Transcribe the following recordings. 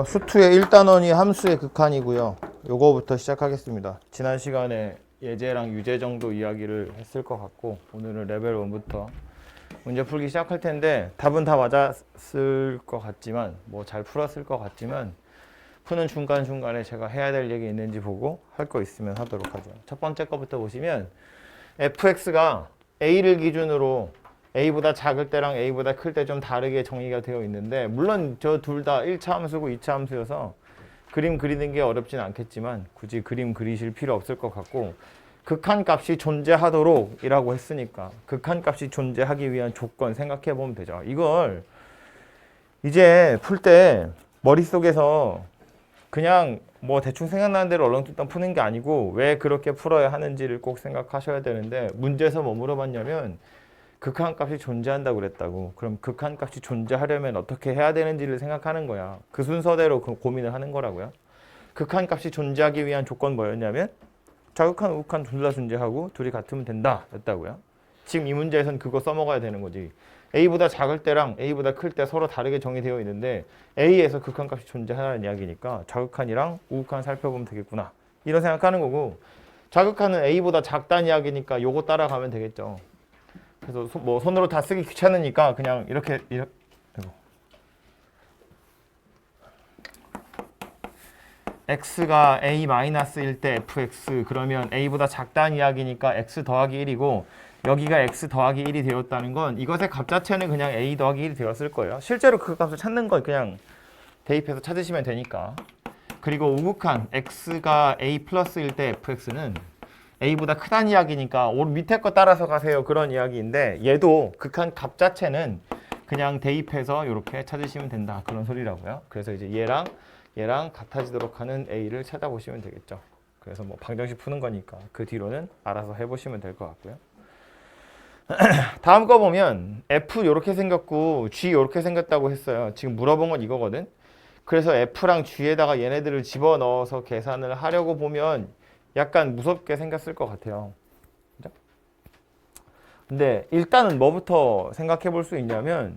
수투의 1단원이 함수의 극한이고요. 요거부터 시작하겠습니다. 지난 시간에 예제랑 유제 정도 이야기를 했을 것 같고 오늘은 레벨 1부터 문제 풀기 시작할 텐데 답은 다 맞았을 것 같지만 뭐 잘 풀었을 것 같지만 푸는 중간중간에 제가 해야 될 얘기 있는지 보고 할 거 있으면 하도록 하죠. 첫 번째 거부터 보시면 fx가 a를 기준으로 a보다 작을 때랑 a보다 클 때 좀 다르게 정의가 되어 있는데 물론 저 둘 다 1차 함수고 2차 함수여서 그림 그리는 게 어렵진 않겠지만 굳이 그림 그리실 필요 없을 것 같고 극한값이 존재하도록 이라고 했으니까 극한값이 존재하기 위한 조건 생각해 보면 되죠. 이걸 이제 풀 때 머릿속에서 그냥 뭐 대충 생각나는 대로 얼렁뚱땅 푸는 게 아니고 왜 그렇게 풀어야 하는지를 꼭 생각하셔야 되는데 문제에서 뭐 물어봤냐면 극한값이 존재한다고 그랬다고. 그럼 극한값이 존재하려면 어떻게 해야 되는지를 생각하는 거야. 그 순서대로 고민을 하는 거라고요. 극한값이 존재하기 위한 조건 뭐였냐면 자극한, 우극한 둘 다 존재하고 둘이 같으면 된다 였다고요. 지금 이 문제에서는 그거 써먹어야 되는 거지. A보다 작을 때랑 A보다 클 때 서로 다르게 정의되어 있는데 A에서 극한값이 존재하는 이야기니까 자극한이랑 우극한 살펴보면 되겠구나. 이런 생각하는 거고 자극한은 A보다 작다는 이야기니까 요거 따라가면 되겠죠. 그래서 뭐 손으로 다 쓰기 귀찮으니까 그냥 이렇게 x가 a-일 때 fx 그러면 a보다 작다는 이야기니까 x 더하기 1이고 여기가 x 더하기 1이 되었다는 건 이것의 값자체는 그냥 a 더하기 1이 되었을 거예요. 실제로 그 값을 찾는 건 그냥 대입해서 찾으시면 되니까. 그리고 우극한 x가 a 플러스일 때 fx는 a보다 크다는 이야기니까 밑에 거 따라서 가세요 그런 이야기인데 얘도 극한 값 자체는 그냥 대입해서 이렇게 찾으시면 된다 그런 소리라고요. 그래서 이제 얘랑 같아지도록 하는 a를 찾아보시면 되겠죠. 그래서 뭐 방정식 푸는 거니까 그 뒤로는 알아서 해보시면 될 것 같고요. 다음 거 보면 f 이렇게 생겼고 g 이렇게 생겼다고 했어요. 지금 물어본 건 이거거든. 그래서 f랑 g에다가 얘네들을 집어넣어서 계산을 하려고 보면 약간 무섭게 생겼을 것 같아요. 그죠? 근데 일단은 뭐부터 생각해 볼 수 있냐면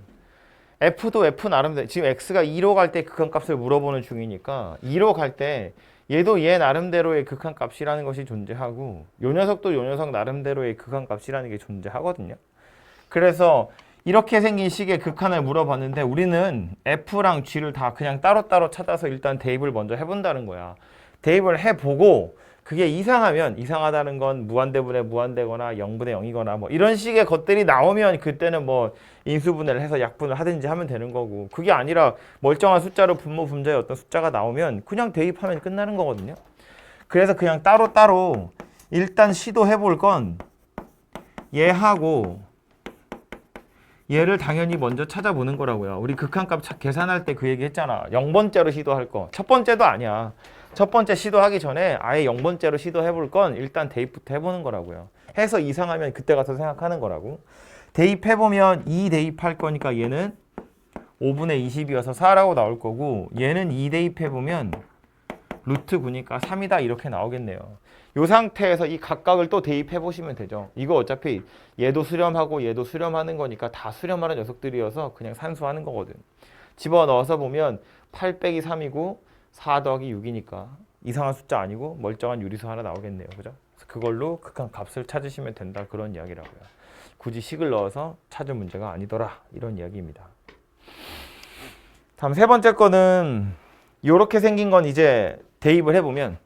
f도 f 나름대로 지금 x가 2로 갈 때 극한값을 물어보는 중이니까 2로 갈 때 얘도 얘 나름대로의 극한값이라는 것이 존재하고 요 녀석도 요 녀석 나름대로의 극한값이라는 게 존재하거든요. 그래서 이렇게 생긴 식의 극한을 물어봤는데 우리는 f랑 g를 다 그냥 따로따로 찾아서 일단 대입을 먼저 해본다는 거야. 대입을 해보고 그게 이상하면 이상하다는 건 무한대분의 무한대거나 0분의 0이거나 뭐 이런 식의 것들이 나오면 그때는 뭐 인수분해를 해서 약분을 하든지 하면 되는 거고 그게 아니라 멀쩡한 숫자로 분모 분자의 어떤 숫자가 나오면 그냥 대입하면 끝나는 거거든요. 그래서 그냥 따로따로 일단 시도해 볼 건 얘하고 얘를 당연히 먼저 찾아보는 거라고요. 우리 극한값 계산할 때 그 얘기 했잖아. 0번째로 시도할 거. 첫 번째도 아니야. 첫 번째 시도하기 전에 아예 0번째로 시도해 볼 건 일단 대입부터 해보는 거라고요. 해서 이상하면 그때 가서 생각하는 거라고. 대입해보면 2 대입할 거니까 얘는 5분의 20이어서 4라고 나올 거고 얘는 2 대입해보면 루트 9니까 3이다 이렇게 나오겠네요. 이 상태에서 이 각각을 또 대입해 보시면 되죠. 이거 어차피 얘도 수렴하고 얘도 수렴하는 거니까 다 수렴하는 녀석들이어서 그냥 산수하는 거거든. 집어넣어서 보면 8 빼기 3이고 4 더하기 6이니까 이상한 숫자 아니고 멀쩡한 유리수 하나 나오겠네요. 그죠? 그래서 그걸로 극한 값을 찾으시면 된다 그런 이야기라고요. 굳이 식을 넣어서 찾은 문제가 아니더라 이런 이야기입니다. 다음 세 번째 거는 이렇게 생긴 건 이제 대입을 해보면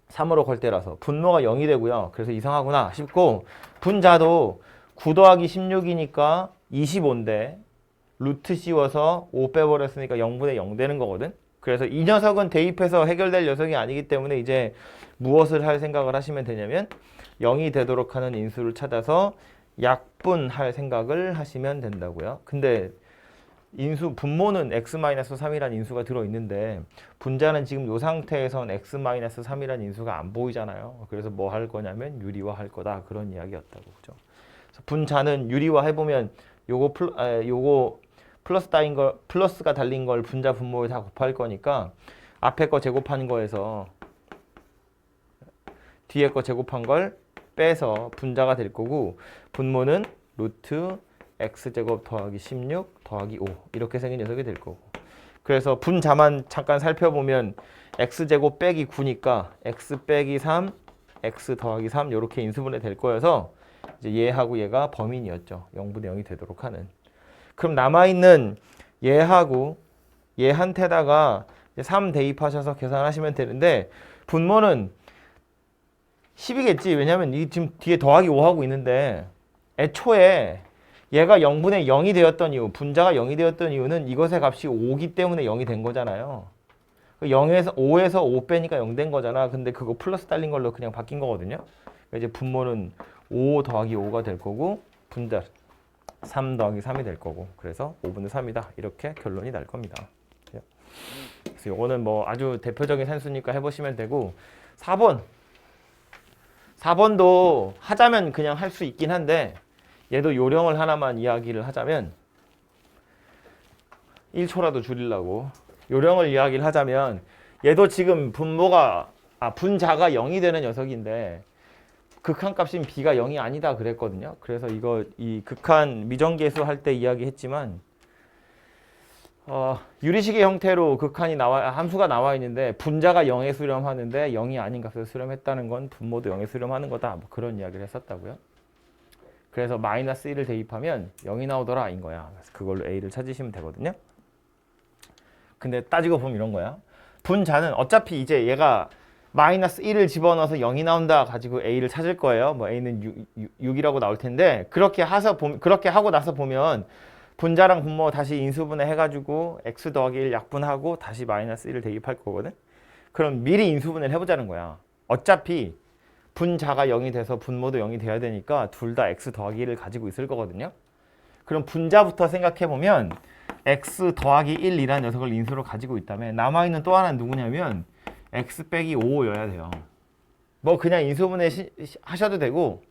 3으로 걸 때라서 분모가 0이 되고요. 그래서 이상하구나 싶고 분자도 9 더하기 16이니까 25인데 루트 씌워서 5 빼버렸으니까 0분의 0 되는 거거든. 그래서 이 녀석은 대입해서 해결될 녀석이 아니기 때문에 이제 무엇을 할 생각을 하시면 되냐면 0이 되도록 하는 인수를 찾아서 약분할 생각을 하시면 된다고요. 근데 인수 분모는 x-3이라는 인수가 들어있는데 분자는 지금 이 상태에선 x-3이라는 인수가 안 보이잖아요. 그래서 뭐 할 거냐면 유리화 할 거다 그런 이야기였다고. 그죠? 그래서 분자는 유리화 해보면 요거 플러스 따인 걸 플러스가 달린 걸 분자 분모에 다 곱할 거니까 앞에 거 제곱한 거에서 뒤에 거 제곱한 걸 빼서 분자가 될 거고 분모는 루트 x제곱 더하기 16 더하기 5 이렇게 생긴 녀석이 될 거고 그래서 분자만 잠깐 살펴보면 x제곱 빼기 9니까 x 빼기 3, x 더하기 3 이렇게 인수분해 될 거여서 이제 얘하고 얘가 범인이었죠. 0분의 0이 되도록 하는. 그럼 남아있는 얘하고 얘한테다가 3 대입하셔서 계산하시면 되는데 분모는 10이겠지. 왜냐면 이 지금 뒤에 더하기 5하고 있는데 애초에 얘가 0분의 0이 되었던 이유, 분자가 0이 되었던 이유는 이것의 값이 5기 때문에 0이 된 거잖아요. 0에서 5에서 5 빼니까 0 된 거잖아. 근데 그거 플러스 달린 걸로 그냥 바뀐 거거든요. 이제 분모는 5 더하기 5가 될 거고 분자 3 더하기 3이 될 거고 그래서 5분의 3이다. 이렇게 결론이 날 겁니다. 그래서 요거는 뭐 아주 대표적인 산수니까 해보시면 되고 4번도 하자면 그냥 할 수 있긴 한데 얘도 요령을 하나만 이야기를 하자면 1초라도 줄이려고 요령을 이야기를 하자면 얘도 지금 분자가 0이 되는 녀석인데 극한값인 b가 0이 아니다 그랬거든요. 그래서 이 극한 미정계수 할 때 이야기했지만 유리식의 형태로 함수가 나와 있는데 분자가 0에 수렴하는데 0이 아닌 값을 수렴했다는 건 분모도 0에 수렴하는 거다. 뭐 그런 이야기를 했었다고요. 그래서 마이너스 1을 대입하면 0이 나오더라 인 거야. 그래서 그걸로 a를 찾으시면 되거든요. 근데 따지고 보면 이런 거야. 분자는 어차피 이제 얘가 마이너스 1을 집어넣어서 0이 나온다 가지고 a를 찾을 거예요. 뭐 a는 6이라고 나올 텐데 그렇게 하고 나서 보면 분자랑 분모 다시 인수분해 해가지고 x 더하기 1 약분하고 다시 마이너스 1을 대입할 거거든. 그럼 미리 인수분해를 해보자는 거야. 어차피 분자가 0이 돼서 분모도 0이 돼야 되니까 둘 다 x 더하기 1을 가지고 있을 거거든요. 그럼 분자부터 생각해보면 x 더하기 1이라는 녀석을 인수로 가지고 있다면 남아있는 또 하나는 누구냐면 x 빼기 5여야 돼요. 뭐 그냥 인수분해 하셔도 되고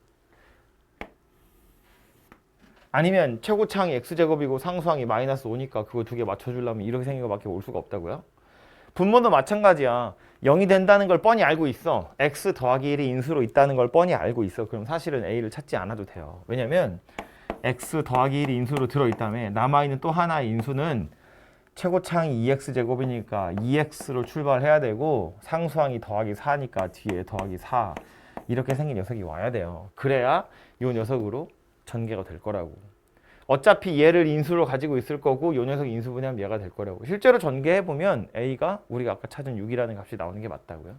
아니면 최고차항이 x제곱이고 상수항이 마이너스 5니까 그거 두 개 맞춰주려면 이렇게 생긴 거밖에 올 수가 없다고요. 분모도 마찬가지야. 0이 된다는 걸 뻔히 알고 있어. x 더하기 1이 인수로 있다는 걸 뻔히 알고 있어. 그럼 사실은 a를 찾지 않아도 돼요. 왜냐면 x 더하기 1이 인수로 들어있다며 남아있는 또 하나의 인수는 최고차항이 2x제곱이니까 2x로 출발해야 되고 상수항이 더하기 4니까 뒤에 더하기 4 이렇게 생긴 녀석이 와야 돼요. 그래야 이 녀석으로 전개가 될 거라고. 어차피 얘를 인수로 가지고 있을 거고 이 녀석 인수분해하면 얘가 될 거라고. 실제로 전개해보면 a가 우리가 아까 찾은 6이라는 값이 나오는 게 맞다고요.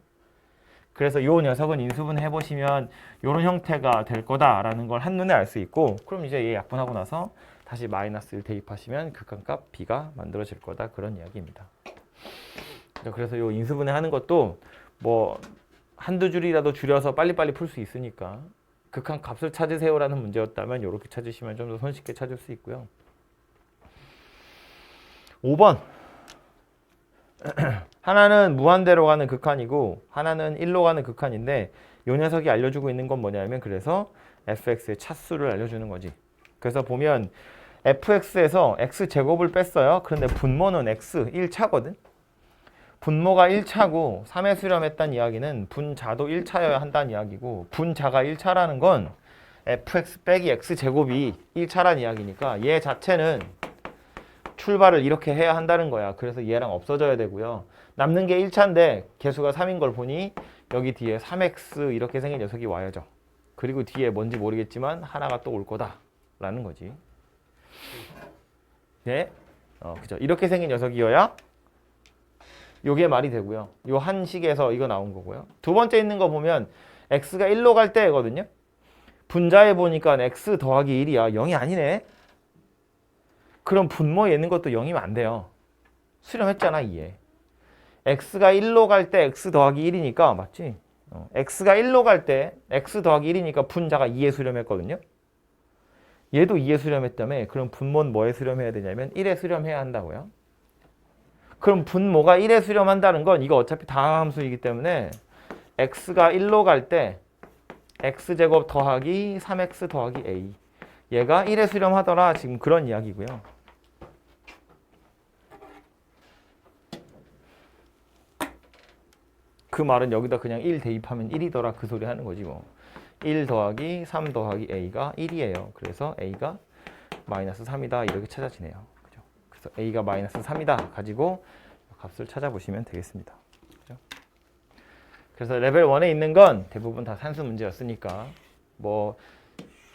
그래서 이 녀석은 인수분해 해보시면 이런 형태가 될 거다라는 걸 한눈에 알 수 있고 그럼 이제 얘 약분하고 나서 다시 마이너스 1 대입하시면 극한값 b가 만들어질 거다 그런 이야기입니다. 그래서 이 인수분해 하는 것도 뭐 한두 줄이라도 줄여서 빨리빨리 풀 수 있으니까 극한값을 찾으세요라는 문제였다면 이렇게 찾으시면 좀 더 손쉽게 찾을 수 있고요. 5번 하나는 무한대로 가는 극한이고 하나는 1로 가는 극한인데 이 녀석이 알려주고 있는 건 뭐냐면 그래서 fx의 차수를 알려주는 거지. 그래서 보면 fx에서 x제곱을 뺐어요. 그런데 분모는 x 1차거든. 분모가 1차고 3에 수렴했다는 이야기는 분자도 1차여야 한다는 이야기고 분자가 1차라는 건 fx 빼기 x제곱이 1차라는 이야기니까 얘 자체는 출발을 이렇게 해야 한다는 거야. 그래서 얘랑 없어져야 되고요. 남는 게 1차인데 개수가 3인 걸 보니 여기 뒤에 3x 이렇게 생긴 녀석이 와야죠. 그리고 뒤에 뭔지 모르겠지만 하나가 또 올 거다라는 거지. 네, 그죠. 이렇게 생긴 녀석이어야 요게 말이 되고요. 요 한 식에서 이거 나온 거고요. 두 번째 있는 거 보면 x가 1로 갈 때거든요. 분자에 보니까 x 더하기 1이야. 0이 아니네. 그럼 분모에 있는 것도 0이면 안 돼요. 수렴했잖아, 이해. x가 1로 갈 때 x 더하기 1이니까 맞지? x가 1로 갈 때 x 더하기 1이니까 분자가 2에 수렴했거든요. 얘도 2에 수렴했다며 그럼 분모는 뭐에 수렴해야 되냐면 1에 수렴해야 한다고요. 그럼 분모가 1에 수렴한다는 건 이거 어차피 다함수이기 때문에 x가 1로 갈 때 x제곱 더하기 3x 더하기 a 얘가 1에 수렴하더라 지금 그런 이야기고요. 그 말은 여기다 그냥 1 대입하면 1이더라 그 소리 하는 거지 뭐. 1 더하기 3 더하기 a가 1이에요. 그래서 a가 마이너스 3이다 이렇게 찾아지네요. 그죠? 그래서 a가 마이너스 3이다 가지고 값을 찾아보시면 되겠습니다. 그죠? 그래서 레벨 1에 있는 건 대부분 다 산수 문제였으니까 뭐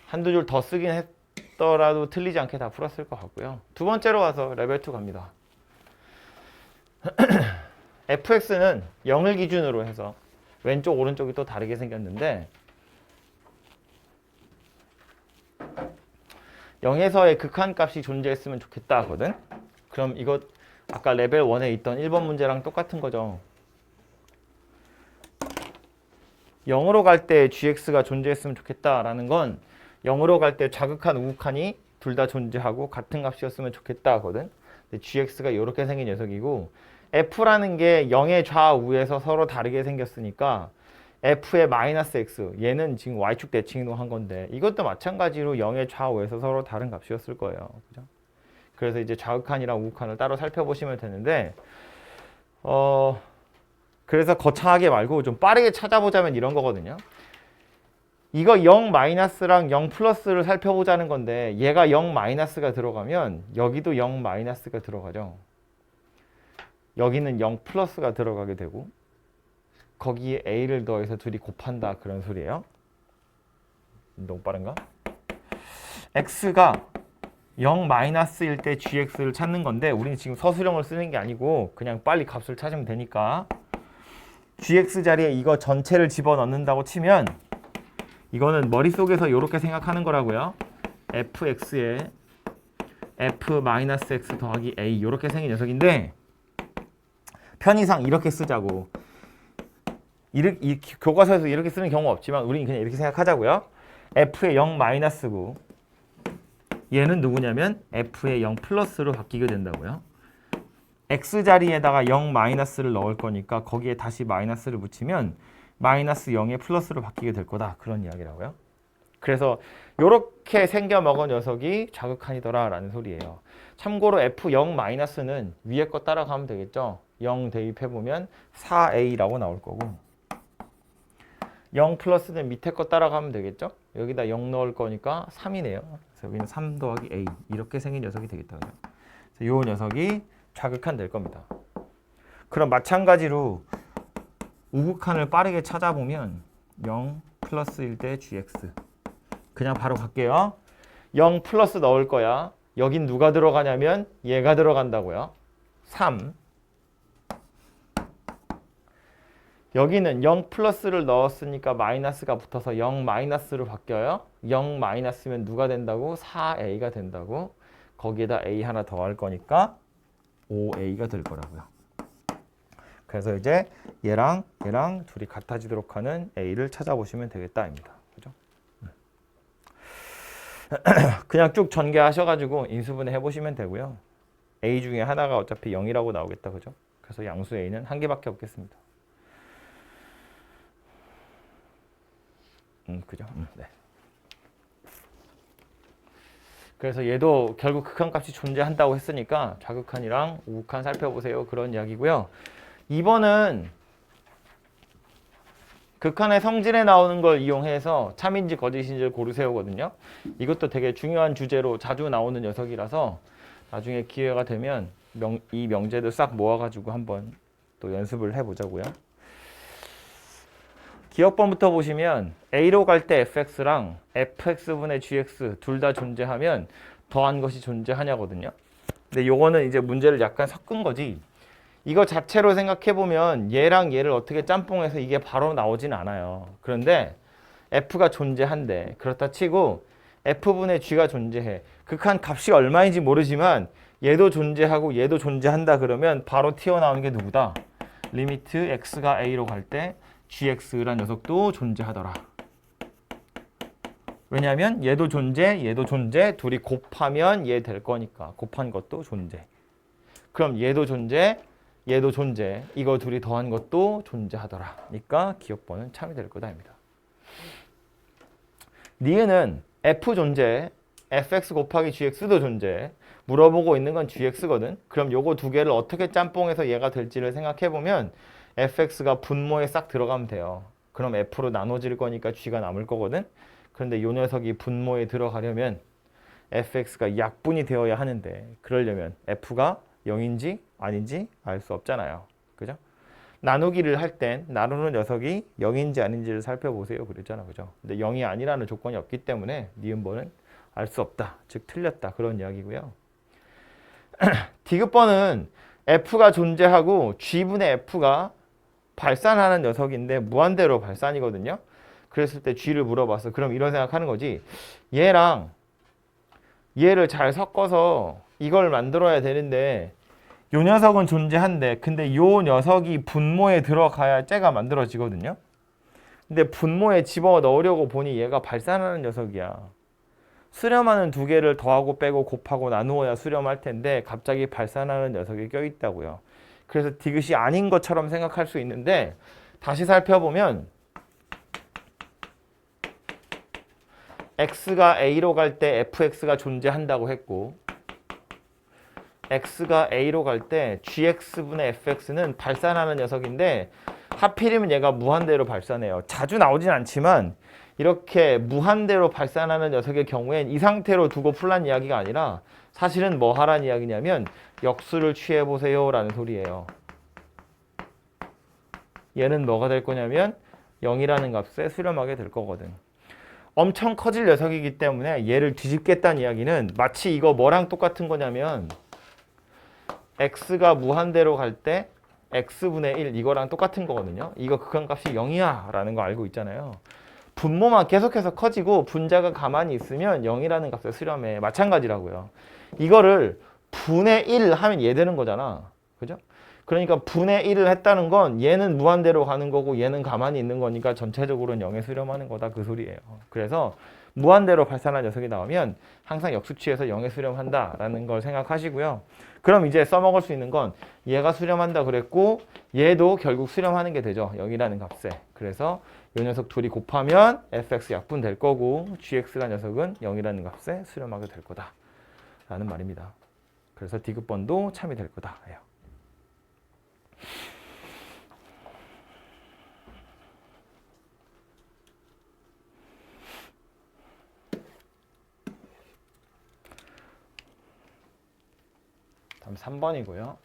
한두 줄 더 쓰긴 했더라도 틀리지 않게 다 풀었을 것 같고요. 두 번째로 가서 레벨 2 갑니다. fx는 0을 기준으로 해서 왼쪽 오른쪽이 또 다르게 생겼는데 0에서의 극한값이 존재했으면 좋겠다 하거든. 그럼 이거 아까 레벨 1에 있던 1번 문제랑 똑같은 거죠. 0으로 갈 때 gx가 존재했으면 좋겠다라는 건 0으로 갈 때 좌극한 우극한이 둘 다 존재하고 같은 값이었으면 좋겠다 하거든. 근데 gx가 이렇게 생긴 녀석이고 f라는 게 0의 좌우에서 서로 다르게 생겼으니까 f의 마이너스 x 얘는 지금 y축 대칭으로 한 건데 이것도 마찬가지로 0의 좌우에서 서로 다른 값이었을 거예요. 그죠? 그래서 이제 좌극한이랑 우극한을 따로 살펴보시면 되는데 그래서 거창하게 말고 좀 빠르게 찾아보자면 이런 거거든요. 이거 0 마이너스랑 0 플러스를 살펴보자는 건데 얘가 0 마이너스가 들어가면 여기도 0 마이너스가 들어가죠. 여기는 0 플러스가 들어가게 되고 거기에 a를 더해서 둘이 곱한다 그런 소리예요. 너무 빠른가? x가 0 마이너스일 때 gx를 찾는 건데 우리는 지금 서술형을 쓰는 게 아니고 그냥 빨리 값을 찾으면 되니까 gx 자리에 이거 전체를 집어넣는다고 치면 이거는 머릿속에서 이렇게 생각하는 거라고요. fx에 f-x 더하기 a 이렇게 생긴 녀석인데 편의상 이렇게 쓰자고. 이 교과서에서 이렇게 쓰는 경우 없지만 우리는 그냥 이렇게 생각하자고요. f의 0 마이너스고 얘는 누구냐면 f의 0 플러스로 바뀌게 된다고요. x 자리에다가 0 마이너스를 넣을 거니까 거기에 다시 마이너스를 붙이면 마이너스 0의 플러스로 바뀌게 될 거다. 그런 이야기라고요. 그래서 이렇게 생겨먹은 녀석이 좌극한이더라 라는 소리예요. 참고로 f0 마이너스는 위에 거 따라가면 되겠죠. 0 대입해보면 4a라고 나올 거고 0 플러스는 밑에 거 따라가면 되겠죠. 여기다 0 넣을 거니까 3이네요. 그래서 여기는 3 더하기 a 이렇게 생긴 녀석이 되겠다. 그래서 이 녀석이 좌극한 될 겁니다. 그럼 마찬가지로 우극한을 빠르게 찾아보면 0 플러스일 때 gx 그냥 바로 갈게요. 0 플러스 넣을 거야. 여긴 누가 들어가냐면 얘가 들어간다고요. 3 여기는 0 플러스를 넣었으니까 마이너스가 붙어서 0 마이너스로 바뀌어요. 0 마이너스면 누가 된다고? 4a가 된다고. 거기에다 a 하나 더 할 거니까 5a가 될 거라고요. 그래서 이제 얘랑 둘이 같아지도록 하는 a를 찾아보시면 되겠다입니다. 그죠? 그냥 쭉 전개하셔가지고 인수분해 해보시면 되고요. a 중에 하나가 어차피 0이라고 나오겠다. 그죠? 그래서 양수 a는 한 개밖에 없겠습니다. 그죠? 네. 그래서 얘도 결국 극한값이 존재한다고 했으니까 좌극한이랑 우극한 살펴보세요. 그런 이야기고요. 2번은 극한의 성질에 나오는 걸 이용해서 참인지 거짓인지를 고르세요거든요. 이것도 되게 중요한 주제로 자주 나오는 녀석이라서 나중에 기회가 되면 이 명제들 싹 모아가지고 한번 또 연습을 해보자고요. 기억번부터 보시면 a로 갈 때 fx랑 fx분의 gx 둘 다 존재하면 더한 것이 존재하냐거든요. 근데 요거는 이제 문제를 약간 섞은 거지. 이거 자체로 생각해보면 얘랑 얘를 어떻게 짬뽕해서 이게 바로 나오진 않아요. 그런데 f가 존재한대. 그렇다 치고 f분의 g가 존재해. 극한 값이 얼마인지 모르지만 얘도 존재하고 얘도 존재한다 그러면 바로 튀어나오는 게 누구다? 리미트 x가 a로 갈 때 gx란 녀석도 존재하더라. 왜냐하면 얘도 존재, 얘도 존재, 둘이 곱하면 얘 될 거니까 곱한 것도 존재. 그럼 얘도 존재, 얘도 존재, 이거 둘이 더한 것도 존재하더라. 그러니까 기억번은 참이 될 거다입니다. 니은은 f 존재, fx 곱하기 gx도 존재. 물어보고 있는 건 gx거든. 그럼 요거 두 개를 어떻게 짬뽕해서 얘가 될지를 생각해보면 fx가 분모에 싹 들어가면 돼요. 그럼 f로 나눠질 거니까 g가 남을 거거든. 그런데 요 녀석이 분모에 들어가려면 fx가 약분이 되어야 하는데 그러려면 f가 0인지 아닌지 알 수 없잖아요. 그죠? 나누기를 할 땐 나누는 녀석이 0인지 아닌지를 살펴보세요. 그랬잖아. 그죠? 근데 0이 아니라는 조건이 없기 때문에 니은번은 알 수 없다. 즉 틀렸다. 그런 이야기고요. 디귿번은 f가 존재하고 g분의 f가 발산하는 녀석인데 무한대로 발산이거든요. 그랬을 때 g를 물어봤어. 그럼 이런 생각하는 거지. 얘랑 얘를 잘 섞어서 이걸 만들어야 되는데 요 녀석은 존재한데 근데 요 녀석이 분모에 들어가야 째가 만들어지거든요. 근데 분모에 집어넣으려고 보니 얘가 발산하는 녀석이야. 수렴하는 두 개를 더하고 빼고 곱하고 나누어야 수렴할 텐데 갑자기 발산하는 녀석이 껴있다고요. 그래서 디귿이 아닌 것처럼 생각할 수 있는데 다시 살펴보면 x가 a로 갈 때 fx가 존재한다고 했고 x가 a로 갈 때 gx분의 fx는 발산하는 녀석인데 하필이면 얘가 무한대로 발산해요. 자주 나오진 않지만 이렇게 무한대로 발산하는 녀석의 경우엔 이 상태로 두고 풀란 이야기가 아니라 사실은 뭐 하란 이야기냐면 역수를 취해보세요 라는 소리예요. 얘는 뭐가 될 거냐면 0이라는 값에 수렴하게 될 거거든. 엄청 커질 녀석이기 때문에 얘를 뒤집겠다는 이야기는 마치 이거 뭐랑 똑같은 거냐면 x가 무한대로 갈 때 x분의 1 이거랑 똑같은 거거든요. 이거 극한값이 0이야 라는 거 알고 있잖아요. 분모만 계속해서 커지고 분자가 가만히 있으면 0이라는 값에 수렴해. 마찬가지라고요. 이거를 분의 1 하면 얘 되는 거잖아. 그죠? 그러니까 분의 1을 했다는 건 얘는 무한대로 가는 거고 얘는 가만히 있는 거니까 전체적으로는 0에 수렴하는 거다 그 소리예요. 그래서 무한대로 발산한 녀석이 나오면 항상 역수치에서 0에 수렴한다라는 걸 생각하시고요. 그럼 이제 써먹을 수 있는 건 얘가 수렴한다 그랬고 얘도 결국 수렴하는 게 되죠. 0이라는 값에. 그래서 이 녀석 둘이 곱하면 fx 약분 될 거고 gx라는 녀석은 0이라는 값에 수렴하게 될 거다 라는 말입니다. 그래서 디귿번도 참이 될 거다 해요. 다음 3번이고요.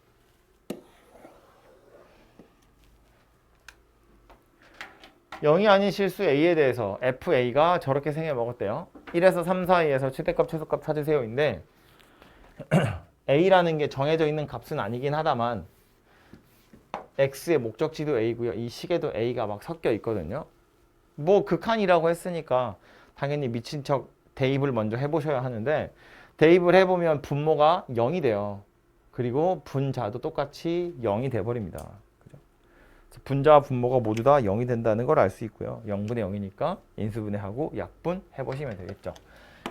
영이 아닌 실수 a에 대해서 fa가 저렇게 생겨 먹었대요. 1에서 3 사이에서 최대값 최소값 찾으세요인데 a라는 게 정해져 있는 값은 아니긴 하다만 x의 목적지도 a고요. 이 식에도 a가 막 섞여 있거든요. 뭐 극한이라고 했으니까 당연히 미친 척 대입을 먼저 해보셔야 하는데 대입을 해보면 분모가 0이 돼요. 그리고 분자도 똑같이 0이 돼버립니다. 그죠? 분자와 분모가 모두 다 0이 된다는 걸 알 수 있고요. 0분의 0이니까 인수분해하고 약분 해보시면 되겠죠.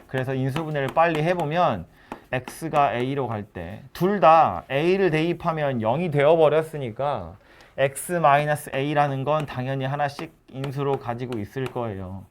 그래서 인수분해를 빨리 해보면 x가 a로 갈 때 둘 다 a를 대입하면 0이 되어버렸으니까 x-a라는 건 당연히 하나씩 인수로 가지고 있을 거예요.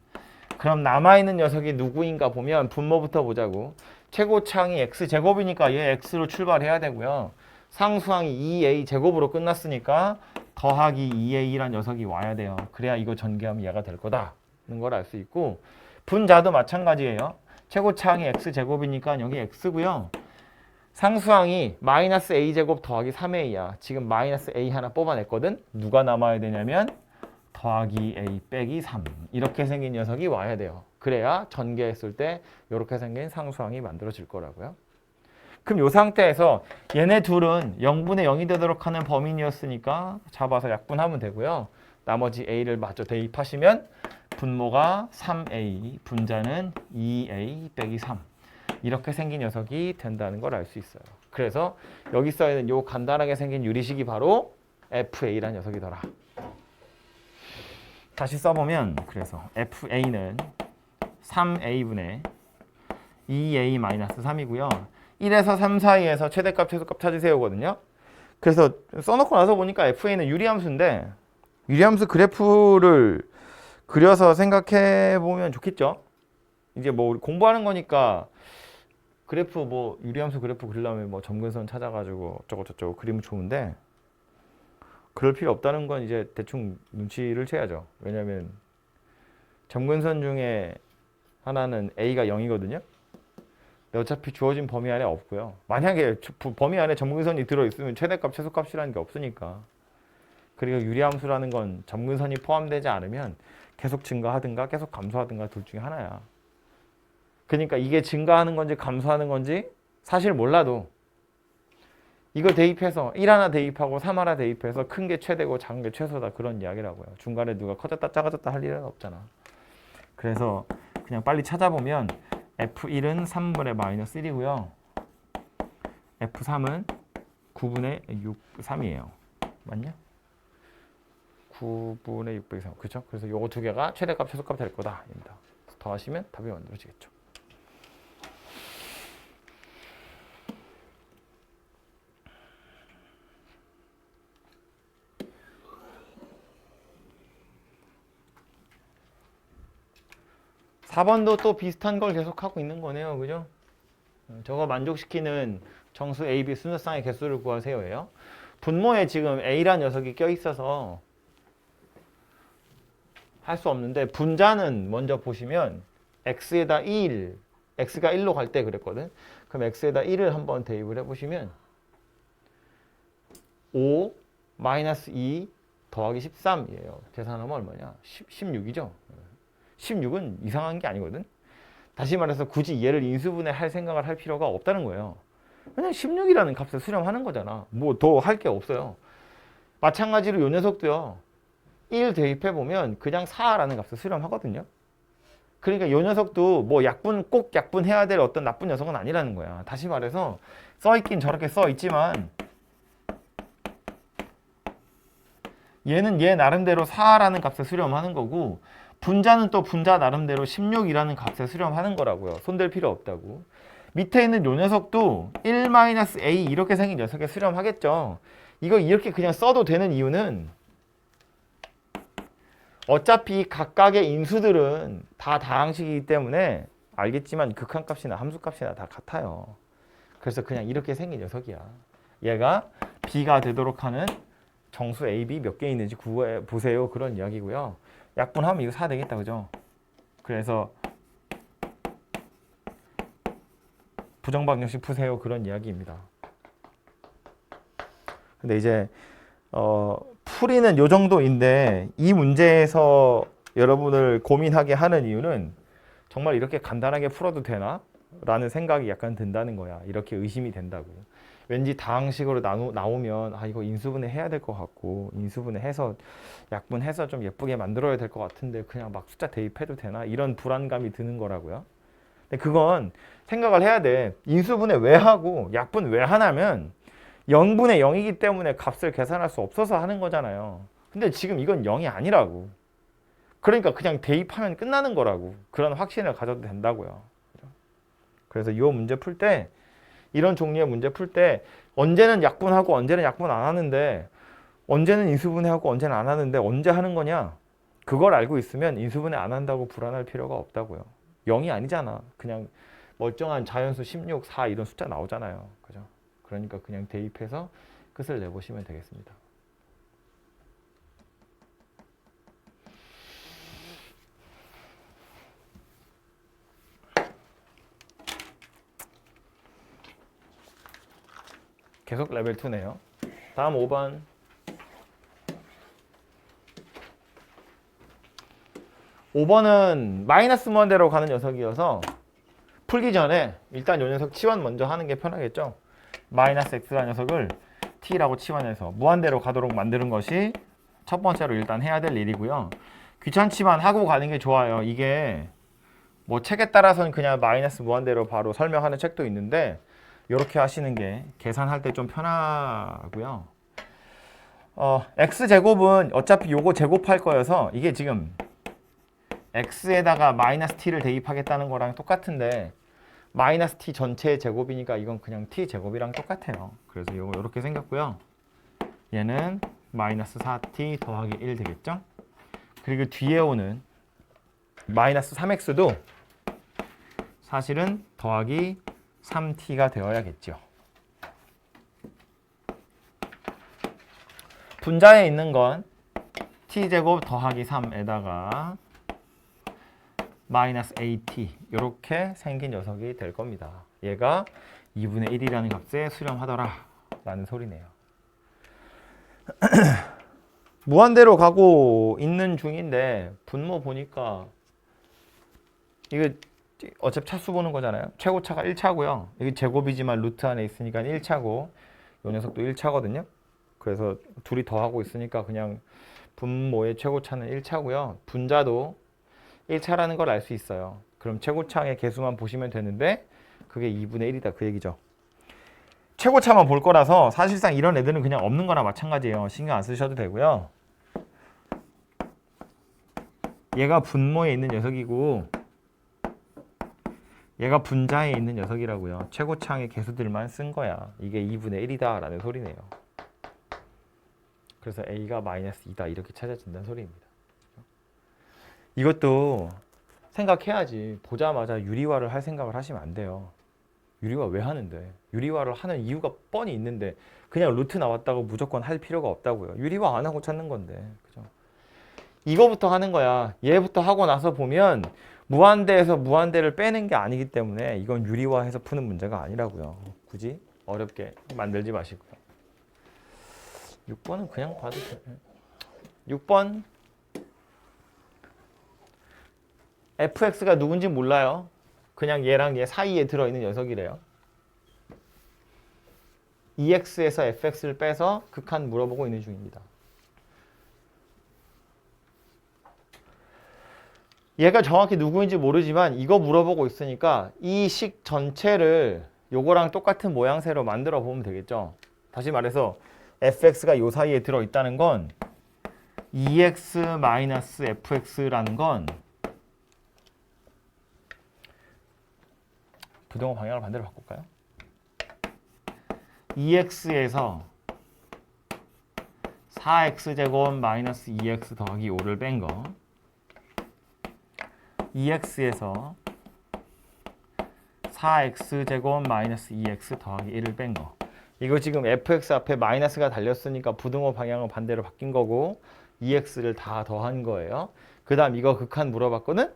그럼 남아있는 녀석이 누구인가 보면 분모부터 보자고. 최고차항이 x제곱이니까 얘 x로 출발해야 되고요. 상수항이 2a 제곱으로 끝났으니까 더하기 2a란 녀석이 와야 돼요. 그래야 이거 전개하면 얘가 될 거다는 걸 알 수 있고 분자도 마찬가지예요. 최고차항이 x제곱이니까 여기 x고요. 상수항이 마이너스 a제곱 더하기 3a야. 지금 마이너스 a 하나 뽑아냈거든. 누가 남아야 되냐면 더하기 a 빼기 3 이렇게 생긴 녀석이 와야 돼요. 그래야 전개했을 때 이렇게 생긴 상수항이 만들어질 거라고요. 그럼 이 상태에서 얘네 둘은 0분의 0이 되도록 하는 범인이었으니까 잡아서 약분하면 되고요. 나머지 a를 마저 대입하시면 분모가 3a, 분자는 2a 빼기 3 이렇게 생긴 녀석이 된다는 걸 알 수 있어요. 그래서 여기 써있는 이 간단하게 생긴 유리식이 바로 fa라는 녀석이더라. 다시 써보면 그래서 fa는 3a분의 2a-3이고요. 1에서 3 사이에서 최대값 최소값 찾으세요거든요. 그래서 써놓고 나서 보니까 fa는 유리함수인데 유리함수 그래프를 그려서 생각해 보면 좋겠죠. 이제 뭐 공부하는 거니까 그래프 뭐 유리함수 그래프 그리려면 뭐 점근선 찾아가지고 어쩌고 저쩌고 그리면 좋은데 그럴 필요 없다는 건 이제 대충 눈치를 채야죠. 왜냐면 점근선 중에 하나는 a가 0이거든요. 근데 어차피 주어진 범위 안에 없고요. 만약에 범위 안에 점근선이 들어있으면 최대값, 최소값이라는 게 없으니까. 그리고 유리함수라는 건 점근선이 포함되지 않으면 계속 증가하든가 계속 감소하든가 둘 중에 하나야. 그러니까 이게 증가하는 건지 감소하는 건지 사실 몰라도 이거 대입해서 1 하나 대입하고 3 하나 대입해서 큰 게 최대고 작은 게 최소다 그런 이야기라고요. 중간에 누가 커졌다 작아졌다 할 일은 없잖아. 그래서 그냥 빨리 찾아보면 F1은 3분의 마이너스 1이고요. F3은 9분의 6, 3이에요. 맞냐? 9분의 6분의 3. 그렇죠? 그래서 요거 두 개가 최대값, 최소값 될 거다. 입니다. 더하시면 답이 만들어지겠죠. (4번도) 또 비슷한 걸 계속하고 있는 거네요. 그죠? 저거 만족시키는 정수 A, B 순서쌍의 개수를 구하세요예요. 분모에 지금 A란 녀석이 껴있어서 할 수 없는데 분자는 먼저 보시면 X에다 1, X가 1로 갈 때 그랬거든. 그럼 X에다 1을 한번 대입을 해보시면 5 마이너스 2 더하기 13이에요. 계산하면 얼마냐? 16이죠. 16은 이상한 게 아니거든. 다시 말해서 굳이 얘를 인수분해 할 생각을 할 필요가 없다는 거예요. 그냥 16이라는 값을 수렴하는 거잖아. 뭐 더 할 게 없어요. 마찬가지로 이 녀석도요. 1 대입해보면 그냥 4라는 값을 수렴하거든요. 그러니까 이 녀석도 뭐 꼭 약분해야 될 어떤 나쁜 녀석은 아니라는 거야. 다시 말해서 써있긴 저렇게 써있지만 얘는 얘 나름대로 4라는 값을 수렴하는 거고 분자는 또 분자 나름대로 16이라는 값에 수렴하는 거라고요. 손댈 필요 없다고. 밑에 있는 요 녀석도 1-a 이렇게 생긴 녀석에 수렴하겠죠. 이거 이렇게 그냥 써도 되는 이유는 어차피 각각의 인수들은 다 다항식이기 때문에 알겠지만 극한값이나 함수값이나 다 같아요. 그래서 그냥 이렇게 생긴 녀석이야. 얘가 b가 되도록 하는 정수 a, b 몇 개 있는지 구해 보세요. 그런 이야기고요. 약분하면 이거 4 되겠다. 그죠? 그래서 부정방정식 푸세요. 그런 이야기입니다. 근데 이제 풀이는 요 정도인데 이 문제에서 여러분을 고민하게 하는 이유는 정말 이렇게 간단하게 풀어도 되나? 라는 생각이 약간 든다는 거야. 이렇게 의심이 된다고. 왠지 다항식으로 나오면 이거 인수분해 해야 될 것 같고 인수분해 해서 약분해서 좀 예쁘게 만들어야 될 것 같은데 그냥 막 숫자 대입해도 되나? 이런 불안감이 드는 거라고요. 근데 그건 생각을 해야 돼. 인수분해 왜 하고 약분 왜 하냐면 0분의 0이기 때문에 값을 계산할 수 없어서 하는 거잖아요. 근데 지금 이건 0이 아니라고. 그러니까 그냥 대입하면 끝나는 거라고. 그런 확신을 가져도 된다고요. 그래서 이 문제 풀 때 이런 종류의 문제 풀 때 언제는 약분하고 언제는 약분 안 하는데 언제는 인수분해하고 언제는 안 하는데 언제 하는 거냐? 그걸 알고 있으면 인수분해 안 한다고 불안할 필요가 없다고요. 0이 아니잖아. 그냥 멀쩡한 자연수 16, 4 이런 숫자 나오잖아요. 그죠? 그러니까 그냥 대입해서 끝을 내보시면 되겠습니다. 계속 레벨 2네요. 다음 5번. 5번은 마이너스 무한대로 가는 녀석이어서 풀기 전에 일단 이 녀석 치환 먼저 하는 게 편하겠죠. 마이너스 x라는 녀석을 t라고 치환해서 무한대로 가도록 만드는 것이 첫 번째로 일단 해야 될 일이고요. 귀찮지만 하고 가는 게 좋아요. 이게 뭐 책에 따라서는 그냥 마이너스 무한대로 바로 설명하는 책도 있는데 이렇게 하시는 게 계산할 때 좀 편하고요. x제곱은 어차피 요거 제곱할 거여서 이게 지금 x에다가 마이너스 t를 대입하겠다는 거랑 똑같은데 마이너스 t 전체의 제곱이니까 이건 그냥 t 제곱이랑 똑같아요. 그래서 요거 이렇게 생겼고요. 얘는 마이너스 4t 더하기 1 되겠죠? 그리고 뒤에 오는 마이너스 3x도 사실은 더하기 3t가 되어야겠죠. 분자에 있는 건 t제곱 더하기 3에다가 마이너스 at 이렇게 생긴 녀석이 될 겁니다. 얘가 2분의 1이라는 값에 수렴하더라 라는 소리네요. 무한대로 가고 있는 중인데 분모 보니까 이거 어차피 차수 보는 거잖아요. 최고차가 1차고요. 이게 제곱이지만 루트 안에 있으니까 1차고 이 녀석도 1차거든요. 그래서 둘이 더하고 있으니까 그냥 분모의 최고차는 1차고요. 분자도 1차라는 걸 알 수 있어요. 그럼 최고차의 개수만 보시면 되는데 그게 2분의 1이다 그 얘기죠. 최고차만 볼 거라서 사실상 이런 애들은 그냥 없는 거나 마찬가지예요. 신경 안 쓰셔도 되고요. 얘가 분모에 있는 녀석이고 얘가 분자에 있는 녀석이라고요. 최고차의 개수들만 쓴 거야. 이게 2분의 1이다 라는 소리네요. 그래서 A가 마이너스 2다 이렇게 찾아진다는 소리입니다. 이것도 생각해야지. 보자마자 유리화를 할 생각을 하시면 안 돼요. 유리화 왜 하는데? 유리화를 하는 이유가 뻔히 있는데 그냥 루트 나왔다고 무조건 할 필요가 없다고요. 유리화 안 하고 찾는 건데. 그죠? 이거부터 하는 거야. 얘부터 하고 나서 보면 무한대에서 무한대를 빼는 게 아니기 때문에 이건 유리화해서 푸는 문제가 아니라고요. 굳이 어렵게 만들지 마시고요. 6번은 그냥 봐도 돼요. 6번 fx가 누군지 몰라요. 그냥 얘랑 얘 사이에 들어있는 녀석이래요. ex에서 fx를 빼서 극한 물어보고 있는 중입니다. 얘가 정확히 누구인지 모르지만 이거 물어보고 있으니까 이 식 전체를 요거랑 똑같은 모양새로 만들어 보면 되겠죠. 다시 말해서 fx가 요 사이에 들어있다는 건 EX-fx라는 건 부등호 방향을 반대로 바꿀까요? EX에서 4x제곱 마이너스 2x 더하기 5를 뺀 거, EX에서 4x제곱 마이너스 2x 더하기 1을 뺀 거. 이거 지금 fx 앞에 마이너스가 달렸으니까 부등호 방향은 반대로 바뀐 거고 EX를 다 더한 거예요. 그 다음 이거 극한 물어봤거든?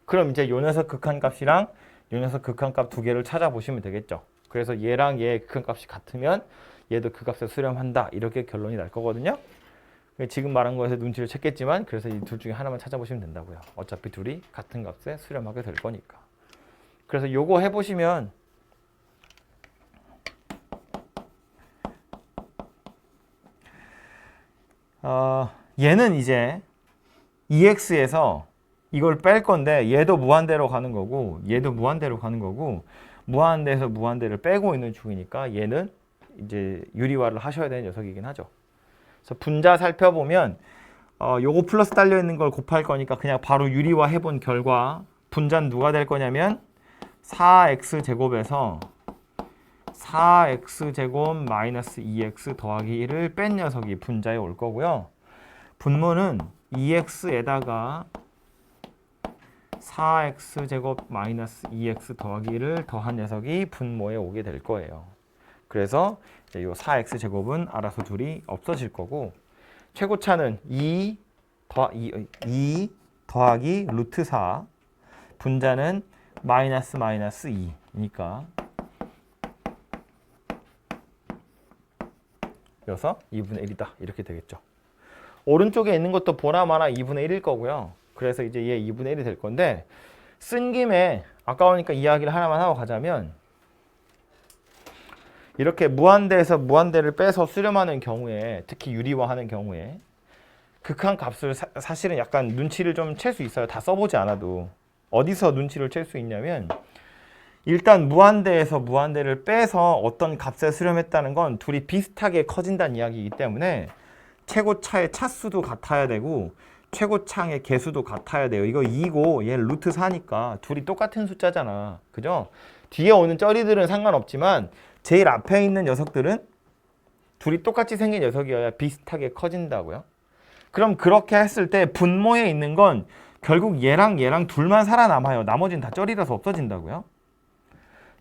그럼 이제 요 녀석 극한값이랑 요 녀석 극한값 두 개를 찾아보시면 되겠죠. 그래서 얘랑 얘의 극한값이 같으면 얘도 그 값에 수렴한다. 이렇게 결론이 날 거거든요. 지금 말한 거에서 눈치를 챘겠지만 그래서 이 둘 중에 하나만 찾아보시면 된다고요. 어차피 둘이 같은 값에 수렴하게 될 거니까. 그래서 요거 해보시면 얘는 이제 EX에서 이걸 뺄 건데 얘도 무한대로 가는 거고 얘도 무한대로 가는 거고 무한대에서 무한대를 빼고 있는 중이니까 얘는 이제 유리화를 하셔야 되는 녀석이긴 하죠. 그래서 분자 살펴보면 요거 플러스 달려 있는 걸 곱할 거니까 그냥 바로 유리화 해본 결과 분자는 누가 될 거냐면 4x제곱에서 4x제곱 마이너스 2x 더하기 1을 뺀 녀석이 분자에 올 거고요. 분모는 2x에다가 4x제곱 마이너스 2x 더하기 1을 더한 녀석이 분모에 오게 될 거예요. 그래서 이 4x제곱은 알아서 둘이 없어질 거고 최고차는 2 더하기 루트 4 분자는 마이너스 2니까 여기서 2분의 1이다 이렇게 되겠죠. 오른쪽에 있는 것도 보나마나 2분의 1일 거고요. 그래서 이제 얘 2분의 1이 될 건데 쓴 김에 아까우니까 이야기를 하나만 하고 가자면 이렇게 무한대에서 무한대를 빼서 수렴하는 경우에 특히 유리화하는 경우에 극한값을 사실은 약간 눈치를 좀 챌 수 있어요. 다 써보지 않아도. 어디서 눈치를 챌 수 있냐면 일단 무한대에서 무한대를 빼서 어떤 값에 수렴했다는 건 둘이 비슷하게 커진다는 이야기이기 때문에 최고차의 차수도 같아야 되고 최고차의 개수도 같아야 돼요. 이거 2고 얘 루트 4니까 둘이 똑같은 숫자잖아. 그죠? 뒤에 오는 쩌리들은 상관없지만 제일 앞에 있는 녀석들은 둘이 똑같이 생긴 녀석이어야 비슷하게 커진다고요. 그럼 그렇게 했을 때 분모에 있는 건 결국 얘랑 둘만 살아남아요. 나머지는 다 쩌리라서 없어진다고요.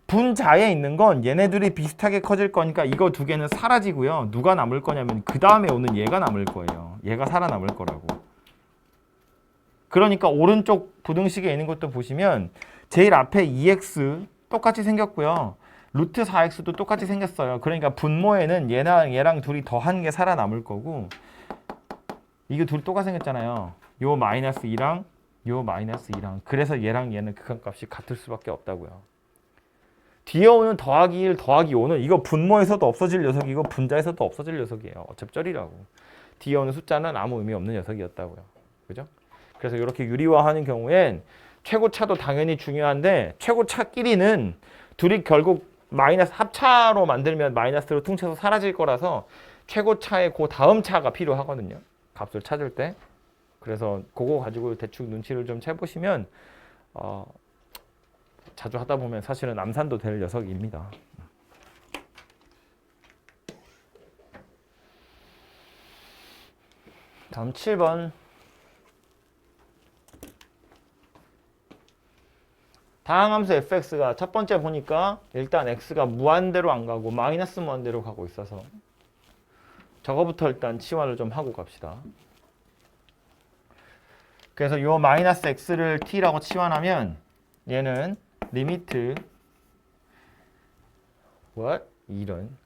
분자에 있는 건 얘네들이 비슷하게 커질 거니까 이거 두 개는 사라지고요. 누가 남을 거냐면 그 다음에 오는 얘가 남을 거예요. 얘가 살아남을 거라고. 그러니까 오른쪽 부등식에 있는 것도 보시면 제일 앞에 EX 똑같이 생겼고요. 루트 4x도 똑같이 생겼어요. 그러니까 분모에는 얘랑 둘이 더한 게 살아남을 거고 이게 둘이 똑같이 생겼잖아요. 요 마이너스 2랑 요 마이너스 2랑 그래서 얘랑 얘는 극한값이 같을 수밖에 없다고요. 뒤에 오는 더하기 1, 더하기 5는 이거 분모에서도 없어질 녀석이고 분자에서도 없어질 녀석이에요. 어차피 쩔이라고. 뒤에 오는 숫자는 아무 의미 없는 녀석이었다고요. 그죠? 그래서 이렇게 유리화하는 경우엔 최고차도 당연히 중요한데 최고차끼리는 둘이 결국 마이너스 합차로 만들면 마이너스로 퉁쳐서 사라질 거라서 최고차의 그 다음 차가 필요하거든요. 값을 찾을 때. 그래서 그거 가지고 대충 눈치를 좀 채보시면 자주 하다 보면 사실은 암산도 될 녀석입니다. 다음 7번. 다항함수 fx가 첫 번째 보니까 일단 x가 무한대로 안 가고 마이너스 무한대로 가고 있어서 저거부터 일단 치환을 좀 하고 갑시다. 그래서 요 마이너스 x를 t라고 치환하면 얘는 리미트 이런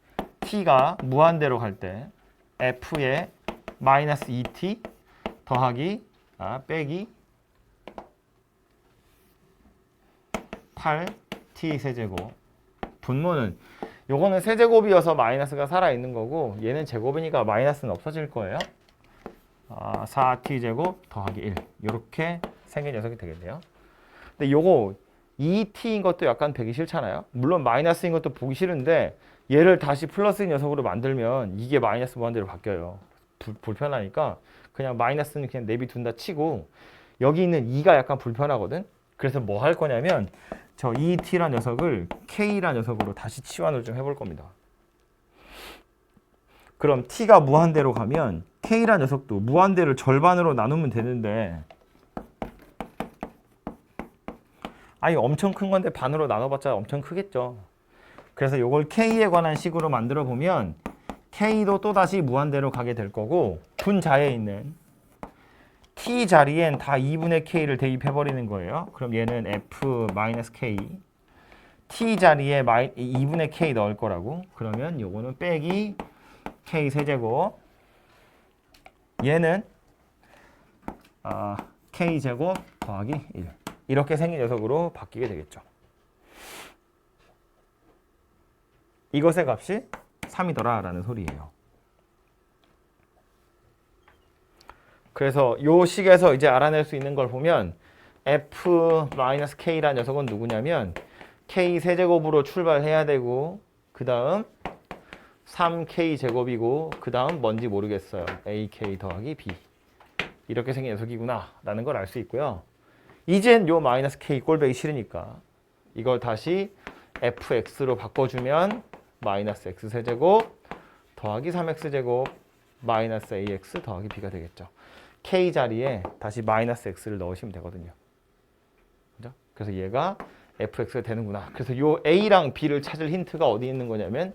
t가 무한대로 갈 때 f의 마이너스 2t 더하기 빼기 8t 세제곱. 분모는 요거는 세제곱이어서 마이너스가 살아있는 거고 얘는 제곱이니까 마이너스는 없어질 거예요. 4t 제곱 더하기 1 이렇게 생긴 녀석이 되겠네요. 근데 요거 2t인 것도 약간 보기 싫잖아요. 물론 마이너스인 것도 보기 싫은데 얘를 다시 플러스인 녀석으로 만들면 이게 마이너스 무한대로 바뀌어요. 불편하니까 그냥 마이너스는 그냥 내비둔다 치고 여기 있는 2가 약간 불편하거든. 그래서 뭐 할 거냐면 저 2t란 녀석을 k란 녀석으로 다시 치환을 좀 해볼 겁니다. 그럼 t가 무한대로 가면 k란 녀석도 무한대를 절반으로 나누면 되는데 아니 엄청 큰 건데 반으로 나눠봤자 엄청 크겠죠. 그래서 이걸 k에 관한 식으로 만들어 보면 k도 또다시 무한대로 가게 될 거고 분자에 있는 t 자리엔 다 2분의 k를 대입해버리는 거예요. 그럼 얘는 f-k t 자리에 2분의 k 넣을 거라고. 그러면 요거는 빼기 k 세제곱 얘는 k 제곱 더하기 1 이렇게 생긴 녀석으로 바뀌게 되겠죠. 이것의 값이 3이더라 라는 소리예요. 그래서 요 식에서 이제 알아낼 수 있는 걸 보면 f-k라는 녀석은 누구냐면 k 세제곱으로 출발해야 되고 그 다음 3k 제곱이고 그 다음 뭔지 모르겠어요. ak 더하기 b 이렇게 생긴 녀석이구나 라는 걸 알 수 있고요. 이젠 요 마이너스 k 꼴보기 싫으니까 이걸 다시 fx로 바꿔주면 마이너스 x 세제곱 더하기 3x 제곱 마이너스 ax 더하기 b가 되겠죠. k 자리에 다시 마이너스 x를 넣으시면 되거든요. 그죠? 그래서 얘가 fx가 되는구나. 그래서 요 a랑 b를 찾을 힌트가 어디 있는 거냐면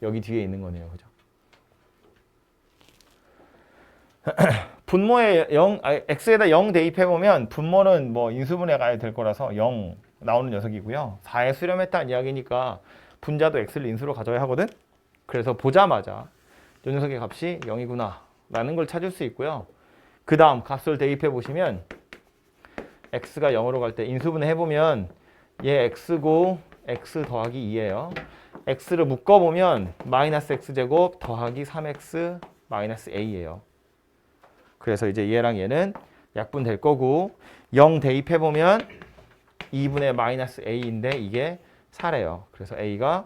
여기 뒤에 있는 거네요. 그죠? 분모에 x에다 0 대입해보면 분모는 뭐 인수분해 가야 될 거라서 0 나오는 녀석이고요. 4에 수렴했다는 이야기니까 분자도 x를 인수로 가져야 하거든. 그래서 보자마자 이 녀석의 값이 0이구나 라는 걸 찾을 수 있고요. 그 다음 값을 대입해 보시면 x가 0으로 갈 때 인수분해 해보면 얘 x고 x 더하기 2예요. x를 묶어보면 마이너스 x제곱 더하기 3x 마이너스 a예요. 그래서 이제 얘랑 얘는 약분될 거고 0 대입해보면 2분의 마이너스 a인데 이게 4래요. 그래서 a가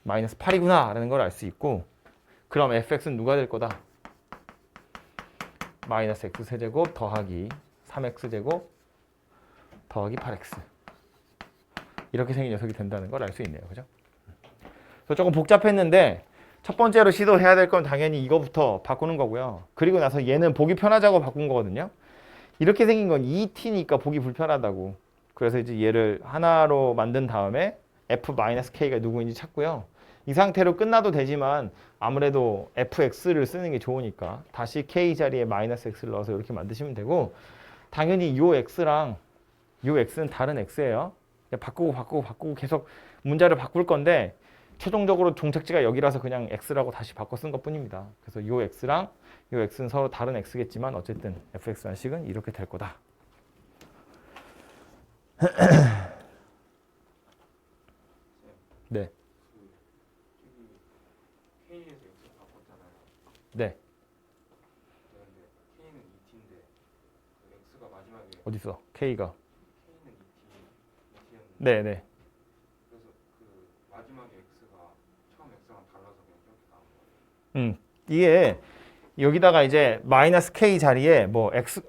마이너스 8이구나 라는 걸 알 수 있고 그럼 fx는 누가 될 거다? 마이너스 x 세제곱 더하기 3x 제곱 더하기 8x 이렇게 생긴 녀석이 된다는 걸 알 수 있네요. 그죠? 그래서 조금 복잡했는데 첫 번째로 시도해야 될 건 당연히 이거부터 바꾸는 거고요. 그리고 나서 얘는 보기 편하자고 바꾼 거거든요. 이렇게 생긴 건 2t니까 보기 불편하다고. 그래서 이제 얘를 하나로 만든 다음에 f-k가 누구인지 찾고요. 이 상태로 끝나도 되지만 아무래도 fx를 쓰는 게 좋으니까 다시 k 자리에 마이너스 x를 넣어서 이렇게 만드시면 되고 당연히 요 x랑 요 x는 다른 x예요. 바꾸고 계속 문자를 바꿀 건데 최종적으로 종착지가 여기라서 그냥 x라고 다시 바꿔 쓴 것뿐입니다. 그래서 요 x랑 요 x는 서로 다른 x겠지만 어쨌든 fx라는 식은 이렇게 될 거다. 네. K에서 X를 바꿨잖아요. 네. 그런데 K는 2t인데 그 X가 마지막에 어디 있어? k가. K는 2t였는데 네네. 그래서 그 마지막에 X가 처음 X랑 달라서 그냥 이렇게 나온 거예요. 이게 여기다가 이제 마이너스 k 자리에 뭐 x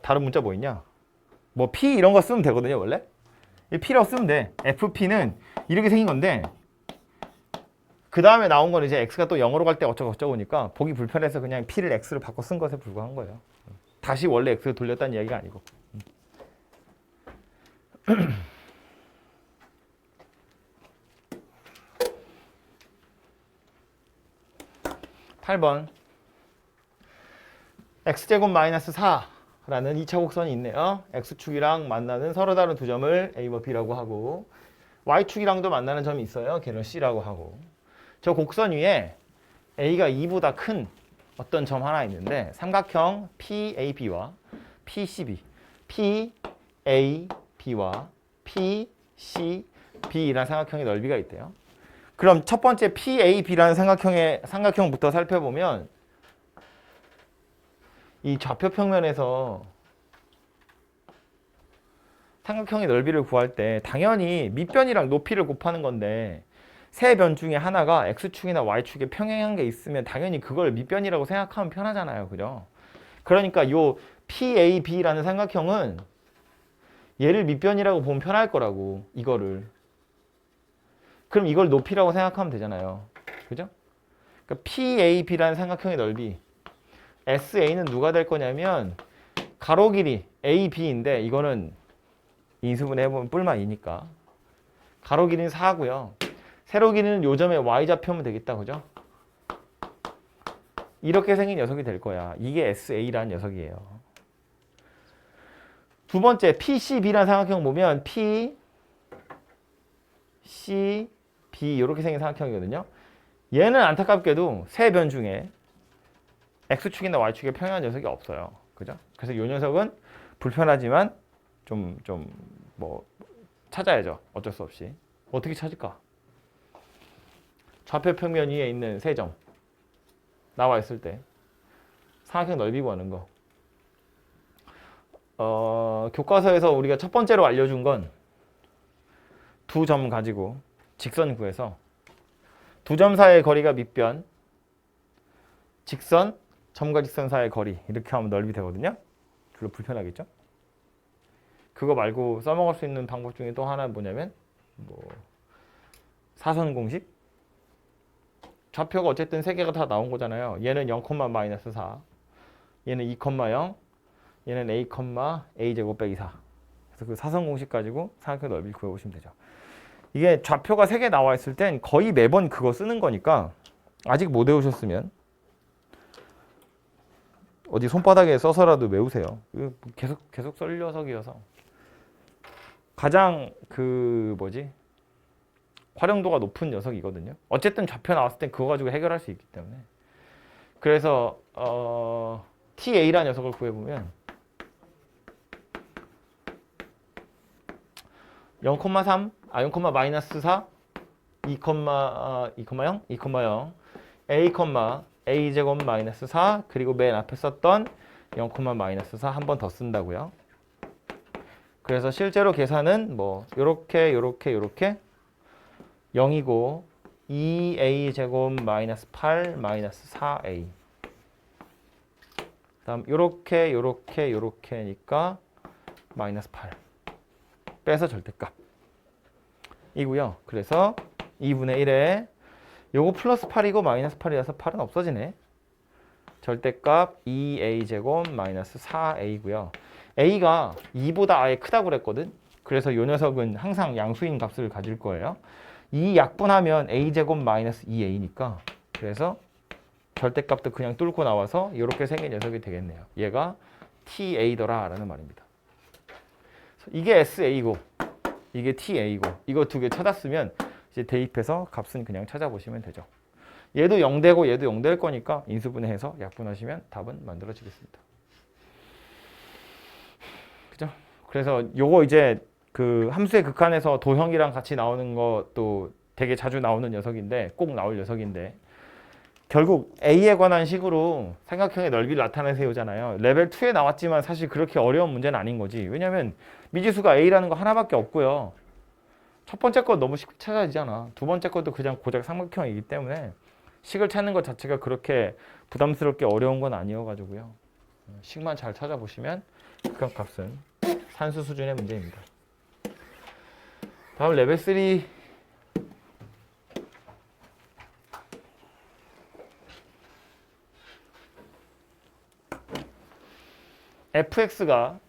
다른 문자 뭐 있냐? 뭐 p 이런 거 쓰면 되거든요, 원래. 이 p라고 쓰면 돼. fp는 이렇게 생긴 건데 그 다음에 나온 건 이제 x가 또 0으로 갈 때 어쩌고 저쩌고니까 보기 불편해서 그냥 p를 x로 바꿔 쓴 것에 불과한 거예요. 다시 원래 x로 돌렸다는 이야기가 아니고. 8번 x제곱 마이너스 4라는 2차 곡선이 있네요. x축이랑 만나는 서로 다른 두 점을 a와 b라고 하고 y축이랑도 만나는 점이 있어요. 걔는 c라고 하고 저 곡선 위에 a가 2보다 큰 어떤 점 하나 있는데 삼각형 PAB와 PCB, PAB와 PCB라는 삼각형의 넓이가 있대요. 그럼 첫 번째 PAB라는 삼각형부터 살펴보면 이 좌표 평면에서 삼각형의 넓이를 구할 때 당연히 밑변이랑 높이를 곱하는 건데 세 변 중에 하나가 x축이나 y축에 평행한 게 있으면 당연히 그걸 밑변이라고 생각하면 편하잖아요. 그죠? 그러니까 요 PAB라는 삼각형은 얘를 밑변이라고 보면 편할 거라고 이거를. 그럼 이걸 높이라고 생각하면 되잖아요. 그죠? 그러니까 PAB라는 삼각형의 넓이 SA는 누가 될 거냐면 가로 길이 AB인데 이거는 인수분해 해보면 뿔마 2니까 가로 길이는 4고요. 세로 길이는 요 점에 y좌표면 되겠다. 그죠? 이렇게 생긴 녀석이 될 거야. 이게 SA라는 녀석이에요. 두 번째 PCB라는 삼각형 보면 PCB 이렇게 생긴 삼각형이거든요. 얘는 안타깝게도 세 변 중에 x축이나 y축에 평행한 녀석이 없어요. 그죠? 그래서 이 녀석은 불편하지만 좀 뭐 찾아야죠. 어쩔 수 없이. 어떻게 찾을까? 좌표 평면 위에 있는 세 점 나와 있을 때 삼각형 넓이 구하는 거. 교과서에서 우리가 첫 번째로 알려준 건 두 점 가지고 직선 구해서 두 점 사이의 거리가 밑변, 직선, 점과 직선 사이의 거리 이렇게 하면 넓이 되거든요. 별로 불편하겠죠? 그거 말고 써먹을 수 있는 방법 중에 또 하나는 뭐냐면 뭐 사선 공식. 좌표가 어쨌든 세 개가 다 나온 거잖아요. 얘는 0,-4, 얘는 2,0, 얘는 a, a제곱 빼기 4. 그래서 그 사선 공식 가지고 삼각형 넓이 구해보시면 되죠. 이게 좌표가 세 개 나와 있을 땐 거의 매번 그거 쓰는 거니까 아직 못 외우셨으면 어디 손바닥에 써서라도 외우세요. 계속 썰 녀석이어서 가장 활용도가 높은 녀석이거든요. 어쨌든 좌표 나왔을 땐 그거 가지고 해결할 수 있기 때문에. 그래서 TA라는 녀석을 구해보면 0,3, 0,-4, 2,0, a, a제곱 마이너스 4 그리고 맨 앞에 썼던 0,-4 한 번 더 쓴다고요. 그래서 실제로 계산은 뭐 요렇게 0이고 2a제곱 마이너스 8 마이너스 4a 그다음 요렇게니까 마이너스 8 빼서 절대값 이고요. 그래서 2분의 1에 요거 플러스 8이고 마이너스 8이라서 8은 없어지네. 절대값 2a제곱 마이너스 4a고요. a가 2보다 아예 크다고 그랬거든. 그래서 요 녀석은 항상 양수인 값을 가질 거예요. 2 약분하면 a제곱 마이너스 2a니까 그래서 절대값도 그냥 뚫고 나와서 이렇게 생긴 녀석이 되겠네요. 얘가 TA더라 라는 말입니다. 이게 SA고 이게 TA고 이거 두 개 찾았으면 이제 대입해서 값은 그냥 찾아보시면 되죠. 얘도 0되고 얘도 0 될 거니까 인수분해해서 약분하시면 답은 만들어지겠습니다. 그죠? 그래서 요거 이제 그 함수의 극한에서 도형이랑 같이 나오는 것도 되게 자주 나오는 녀석인데 꼭 나올 녀석인데 결국 A에 관한 식으로 삼각형의 넓이를 나타내세요잖아요. 레벨 2에 나왔지만 사실 그렇게 어려운 문제는 아닌 거지. 왜냐면 미지수가 A라는 거 하나밖에 없고요. 첫 번째 거 너무 쉽게 찾아지잖아. 두 번째 것도 그냥 고작 삼각형이기 때문에 식을 찾는 것 자체가 그렇게 부담스럽게 어려운 건 아니어가지고요. 식만 잘 찾아보시면 극한값은 산수 수준의 문제입니다. 다음 레벨 3 fx가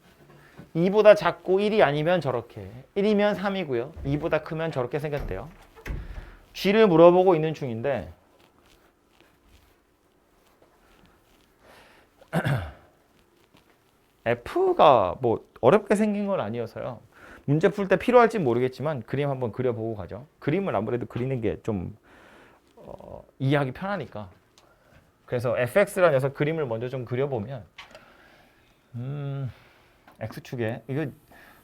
2보다 작고 1이 아니면 저렇게 1이면 3이고요. 2보다 크면 저렇게 생겼대요. g를 물어보고 있는 중인데 f가 뭐 어렵게 생긴 건 아니어서요. 문제 풀 때 필요할지 모르겠지만 그림 한번 그려보고 가죠. 그림을 아무래도 그리는 게 좀 이해하기 편하니까. 그래서 fx라는 녀석 그림을 먼저 좀 그려보면 x축에 이거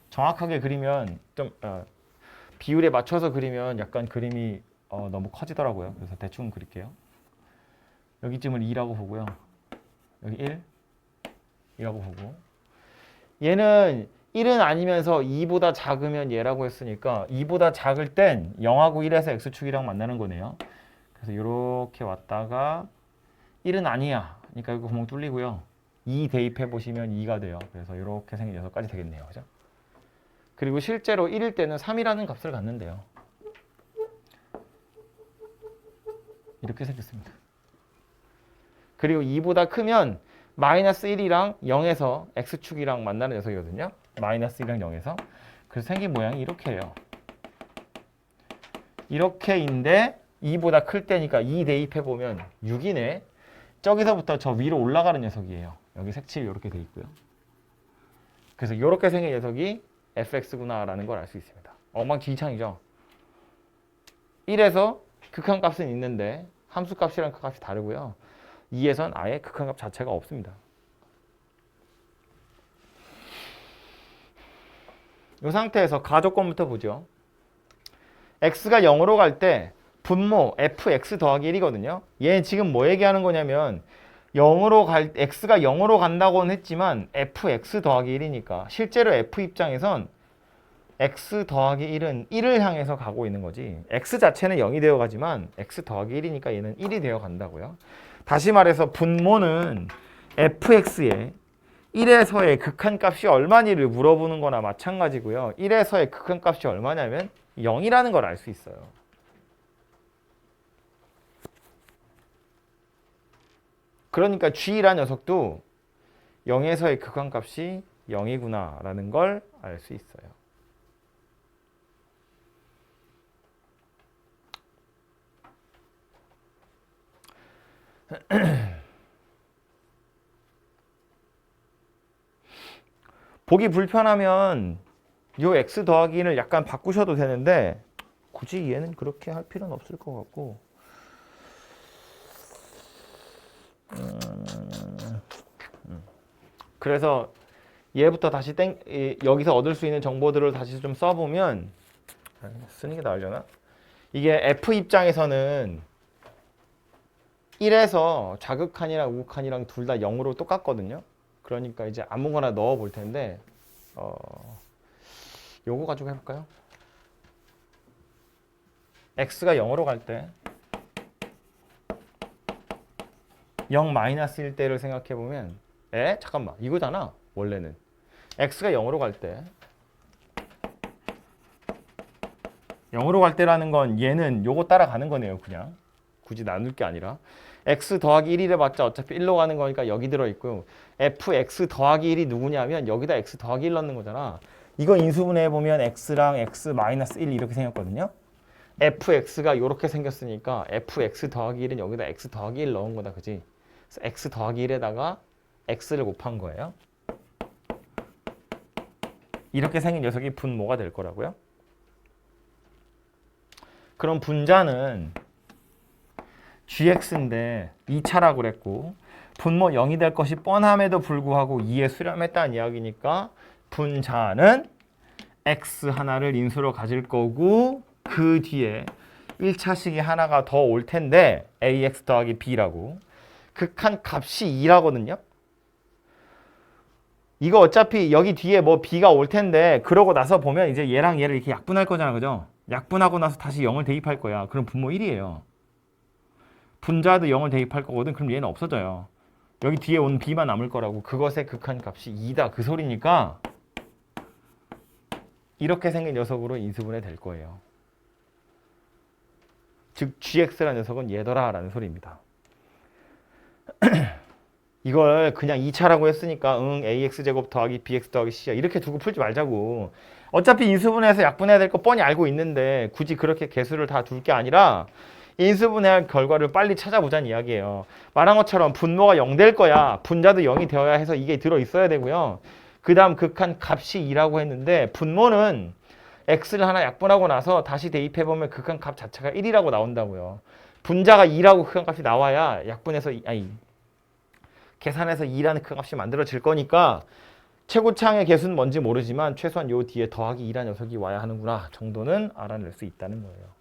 정확하게 그리면 좀 비율에 맞춰서 그리면 약간 그림이 너무 커지더라고요. 그래서 대충 그릴게요. 여기쯤을 2라고 보고요. 여기 1 이라고 보고 얘는 1은 아니면서 2보다 작으면 얘라고 했으니까 2보다 작을 땐 0하고 1에서 x축이랑 만나는 거네요. 그래서 이렇게 왔다가 1은 아니야. 그러니까 이거 구멍 뚫리고요. 2 대입해 보시면 2가 돼요. 그래서 이렇게 생긴 녀석까지 되겠네요. 그죠? 그리고 실제로 1일 때는 3이라는 값을 갖는데요. 이렇게 생겼습니다. 그리고 2보다 크면 마이너스 1이랑 0에서 x축이랑 만나는 녀석이거든요. 마이너스 1이랑 0에서. 그래서 생긴 모양이 이렇게예요. 이렇게인데 2보다 클 때니까 2 대입해 보면 6이네. 저기서부터 저 위로 올라가는 녀석이에요. 여기 색칠 이렇게 돼 있고요. 그래서 이렇게 생긴 녀석이 fx구나라는 걸 알 수 있습니다. 엉망진창이죠. 1에서 극한값은 있는데 함수값이랑 그 값이 다르고요. 2에선 아예 극한값 자체가 없습니다. 이 상태에서 가조건부터 보죠. x가 0으로 갈 때 분모 fx 더하기 1이거든요. 얘는 지금 뭐 얘기하는 거냐면 x가 0으로 간다고는 했지만 fx 더하기 1이니까 실제로 f 입장에선 x 더하기 1은 1을 향해서 가고 있는 거지. x 자체는 0이 되어 가지만 x 더하기 1이니까 얘는 1이 되어 간다고요. 다시 말해서 분모는 fx에 1에서의 극한값이 얼마니를 물어보는 거나 마찬가지고요. 1에서의 극한값이 얼마냐면 0이라는 걸 알 수 있어요. 그러니까 g라는 녀석도 0에서의 극한값이 0이구나 라는 걸 알 수 있어요. 보기 불편하면 요 x 더하기를 약간 바꾸셔도 되는데 굳이 얘는 그렇게 할 필요는 없을 것 같고 그래서 얘부터 다시 여기서 얻을 수 있는 정보들을 다시 좀 써보면 쓰는 게 나으려나? 이게 f 입장에서는 1에서 좌극한이랑 우극한이랑 둘 다 0으로 똑같거든요. 그러니까 이제 아무거나 넣어 볼 텐데 요거 가지고 해볼까요? x가 0으로 갈 때 0 마이너스 1 때를 생각해 보면 잠깐만 이거잖아. 원래는 x가 0으로 갈 때 0으로 갈 때라는 건 얘는 요거 따라가는 거네요. 그냥 굳이 나눌 게 아니라 x 더하기 1을 봤자 어차피 1로 가는 거니까 여기 들어있고 fx 더하기 1이 누구냐면 여기다 x 더하기 1 넣는 거잖아. 이거 인수분해 보면 x랑 x 마이너스 1 이렇게 생겼거든요. fx가 이렇게 생겼으니까 fx 더하기 1은 여기다 x 더하기 1 넣은 거다. 그지? 그래서 x 더하기 1에다가 x를 곱한 거예요. 이렇게 생긴 녀석이 분모가 될 거라고요. 그럼 분자는 gx인데 2차라고 그랬고 분모 0이 될 것이 뻔함에도 불구하고 2에 수렴했다는 이야기니까 분자는 x 하나를 인수로 가질 거고 그 뒤에 1차식이 하나가 더 올 텐데 ax 더하기 b라고 극한 값이 2라거든요. 이거 어차피 여기 뒤에 뭐 b가 올 텐데 그러고 나서 보면 이제 얘랑 얘를 이렇게 약분할 거잖아. 그죠? 약분하고 나서 다시 0을 대입할 거야. 그럼 분모 1이에요. 분자도 0을 대입할 거거든. 그럼 얘는 없어져요. 여기 뒤에 온 b만 남을 거라고. 그것의 극한 값이 2다. 그 소리니까 이렇게 생긴 녀석으로 인수분해 될 거예요. 즉 gx라는 녀석은 얘더라 라는 소리입니다. 이걸 그냥 2차라고 했으니까 ax제곱 더하기 bx 더하기 c야 이렇게 두고 풀지 말자고. 어차피 인수분해해서 약분해야 될 거 뻔히 알고 있는데 굳이 그렇게 개수를 다 둘 게 아니라 인수분해할 결과를 빨리 찾아보자는 이야기예요. 말한 것처럼 분모가 0 될 거야. 분자도 0이 되어야 해서 이게 들어있어야 되고요. 그 다음 극한 값이 2라고 했는데 분모는 x를 하나 약분하고 나서 다시 대입해보면 극한 값 자체가 1이라고 나온다고요. 분자가 2라고 극한 값이 나와야 약분해서 계산해서 2라는 극한 값이 만들어질 거니까 최고차항의 개수는 뭔지 모르지만 최소한 요 뒤에 더하기 2라는 녀석이 와야 하는구나 정도는 알아낼 수 있다는 거예요.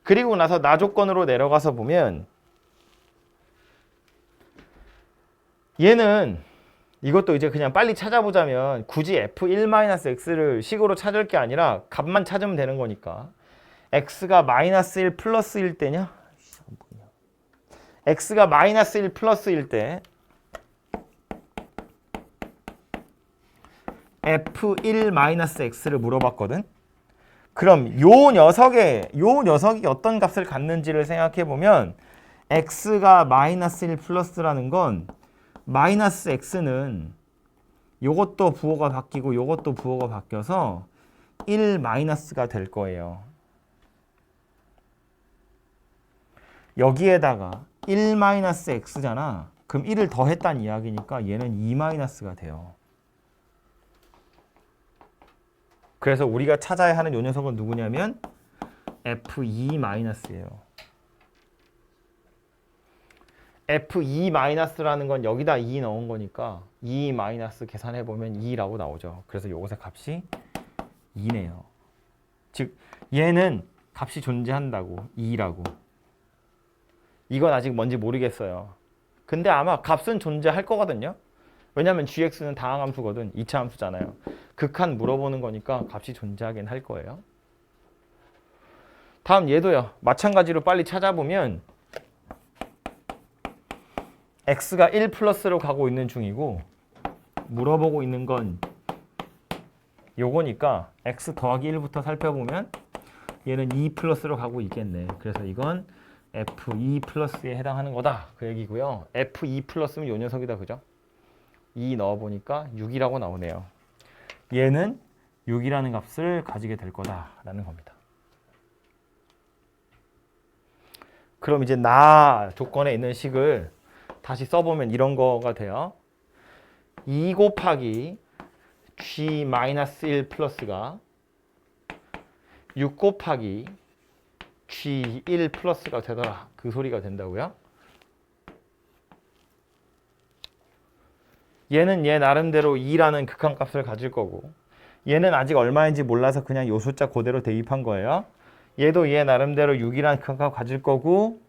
그리고 나서 나 조건으로 내려가서 보면 얘는 이것도 이제 그냥 빨리 찾아보자면 굳이 f1-x를 식으로 찾을 게 아니라 값만 찾으면 되는 거니까 x가 -1 플러스 1 때냐? x가 -1 플러스 1 때 f1-x를 물어봤거든. 그럼 요 녀석이 어떤 값을 갖는지를 생각해 보면 x가 -1 플러스라는 건 마이너스 x는 요것도 부호가 바뀌고 요것도 부호가 바뀌어서 1 마이너스가 될 거예요. 여기에다가 1 마이너스 x잖아. 그럼 1을 더했다는 이야기니까 얘는 2 마이너스가 돼요. 그래서 우리가 찾아야 하는 요 녀석은 누구냐면 f2 마이너스예요. f2-라는 건 여기다 2 넣은 거니까 2 마이너스 계산해보면 2라고 나오죠. 그래서 요것의 값이 2네요. 즉 얘는 값이 존재한다고 2라고. 이건 아직 뭔지 모르겠어요. 근데 아마 값은 존재할 거거든요. 왜냐면 gx는 다항함수거든. 2차 함수잖아요. 극한 물어보는 거니까 값이 존재하긴 할 거예요. 다음 얘도요. 마찬가지로 빨리 찾아보면 x가 1 플러스로 가고 있는 중이고 물어보고 있는 건 요거니까 x 더하기 1부터 살펴보면 얘는 2 플러스로 가고 있겠네. 그래서 이건 f2 플러스에 해당하는 거다. 그 얘기고요. f2 플러스면 요 녀석이다. 그죠? 2 넣어보니까 6이라고 나오네요. 얘는 6이라는 값을 가지게 될 거다라는 겁니다. 그럼 이제 나 조건에 있는 식을 다시 써보면 이런 거가 돼요. 2 곱하기 g-1 플러스가 6 곱하기 g1 플러스가 되더라. 그 소리가 된다고요. 얘는 얘 나름대로 2라는 극한값을 가질 거고 얘는 아직 얼마인지 몰라서 그냥 요 숫자 그대로 대입한 거예요. 얘도 얘 나름대로 6이라는 극한값 가질 거고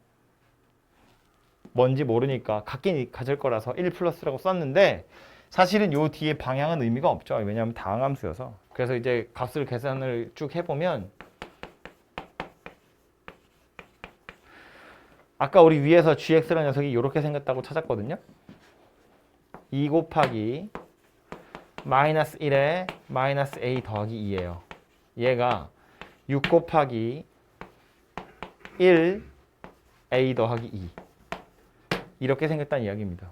뭔지 모르니까 같긴 가질 거라서 1 플러스라고 썼는데 사실은 요 뒤에 방향은 의미가 없죠. 왜냐하면 다항함수여서. 그래서 이제 값을 계산을 쭉 해보면 아까 우리 위에서 gx라는 녀석이 이렇게 생겼다고 찾았거든요. 2 곱하기 마이너스 1에 마이너스 a 더하기 2예요. 얘가 6 곱하기 1 a 더하기 2 이렇게 생겼다는 이야기입니다.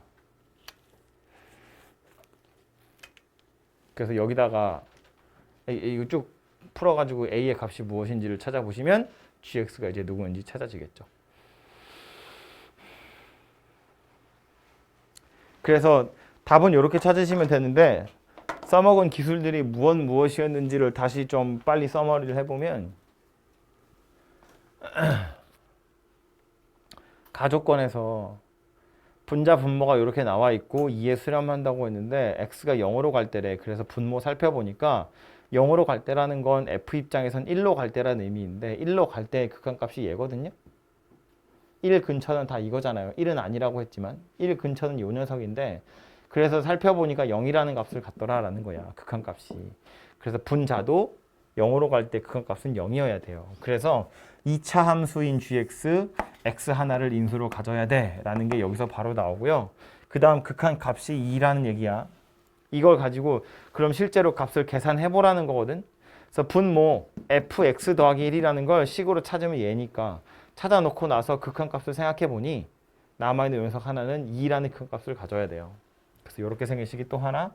그래서 여기다가 이거 쭉 풀어가지고 a의 값이 무엇인지를 찾아보시면 gx가 이제 누구인지 찾아지겠죠. 그래서 답은 이렇게 찾으시면 되는데 써먹은 기술들이 무엇이었는지를 다시 좀 빨리 서머리를 해보면 가족권에서 분자 분모가 이렇게 나와 있고 2에 수렴한다고 했는데 x가 0으로 갈 때래. 그래서 분모 살펴보니까 0으로 갈 때라는 건 f 입장에선 1로 갈 때라는 의미인데 1로 갈 때 극한값이 얘거든요. 1 근처는 다 이거잖아요. 1은 아니라고 했지만 1 근처는 요 녀석인데 그래서 살펴보니까 0이라는 값을 갖더라라는 거야. 극한값이. 그래서 분자도 0으로 갈 때 극한값은 0이어야 돼요. 그래서 2차 함수인 gx, x 하나를 인수로 가져야 돼 라는 게 여기서 바로 나오고요. 그 다음 극한값이 2라는 얘기야. 이걸 가지고 그럼 실제로 값을 계산해 보라는 거거든. 그래서 분모 fx 더하기 1이라는 걸 식으로 찾으면 얘니까 찾아놓고 나서 극한값을 생각해 보니 남아있는 녀석 하나는 2라는 극한값을 가져야 돼요. 그래서 이렇게 생긴 식이 또 하나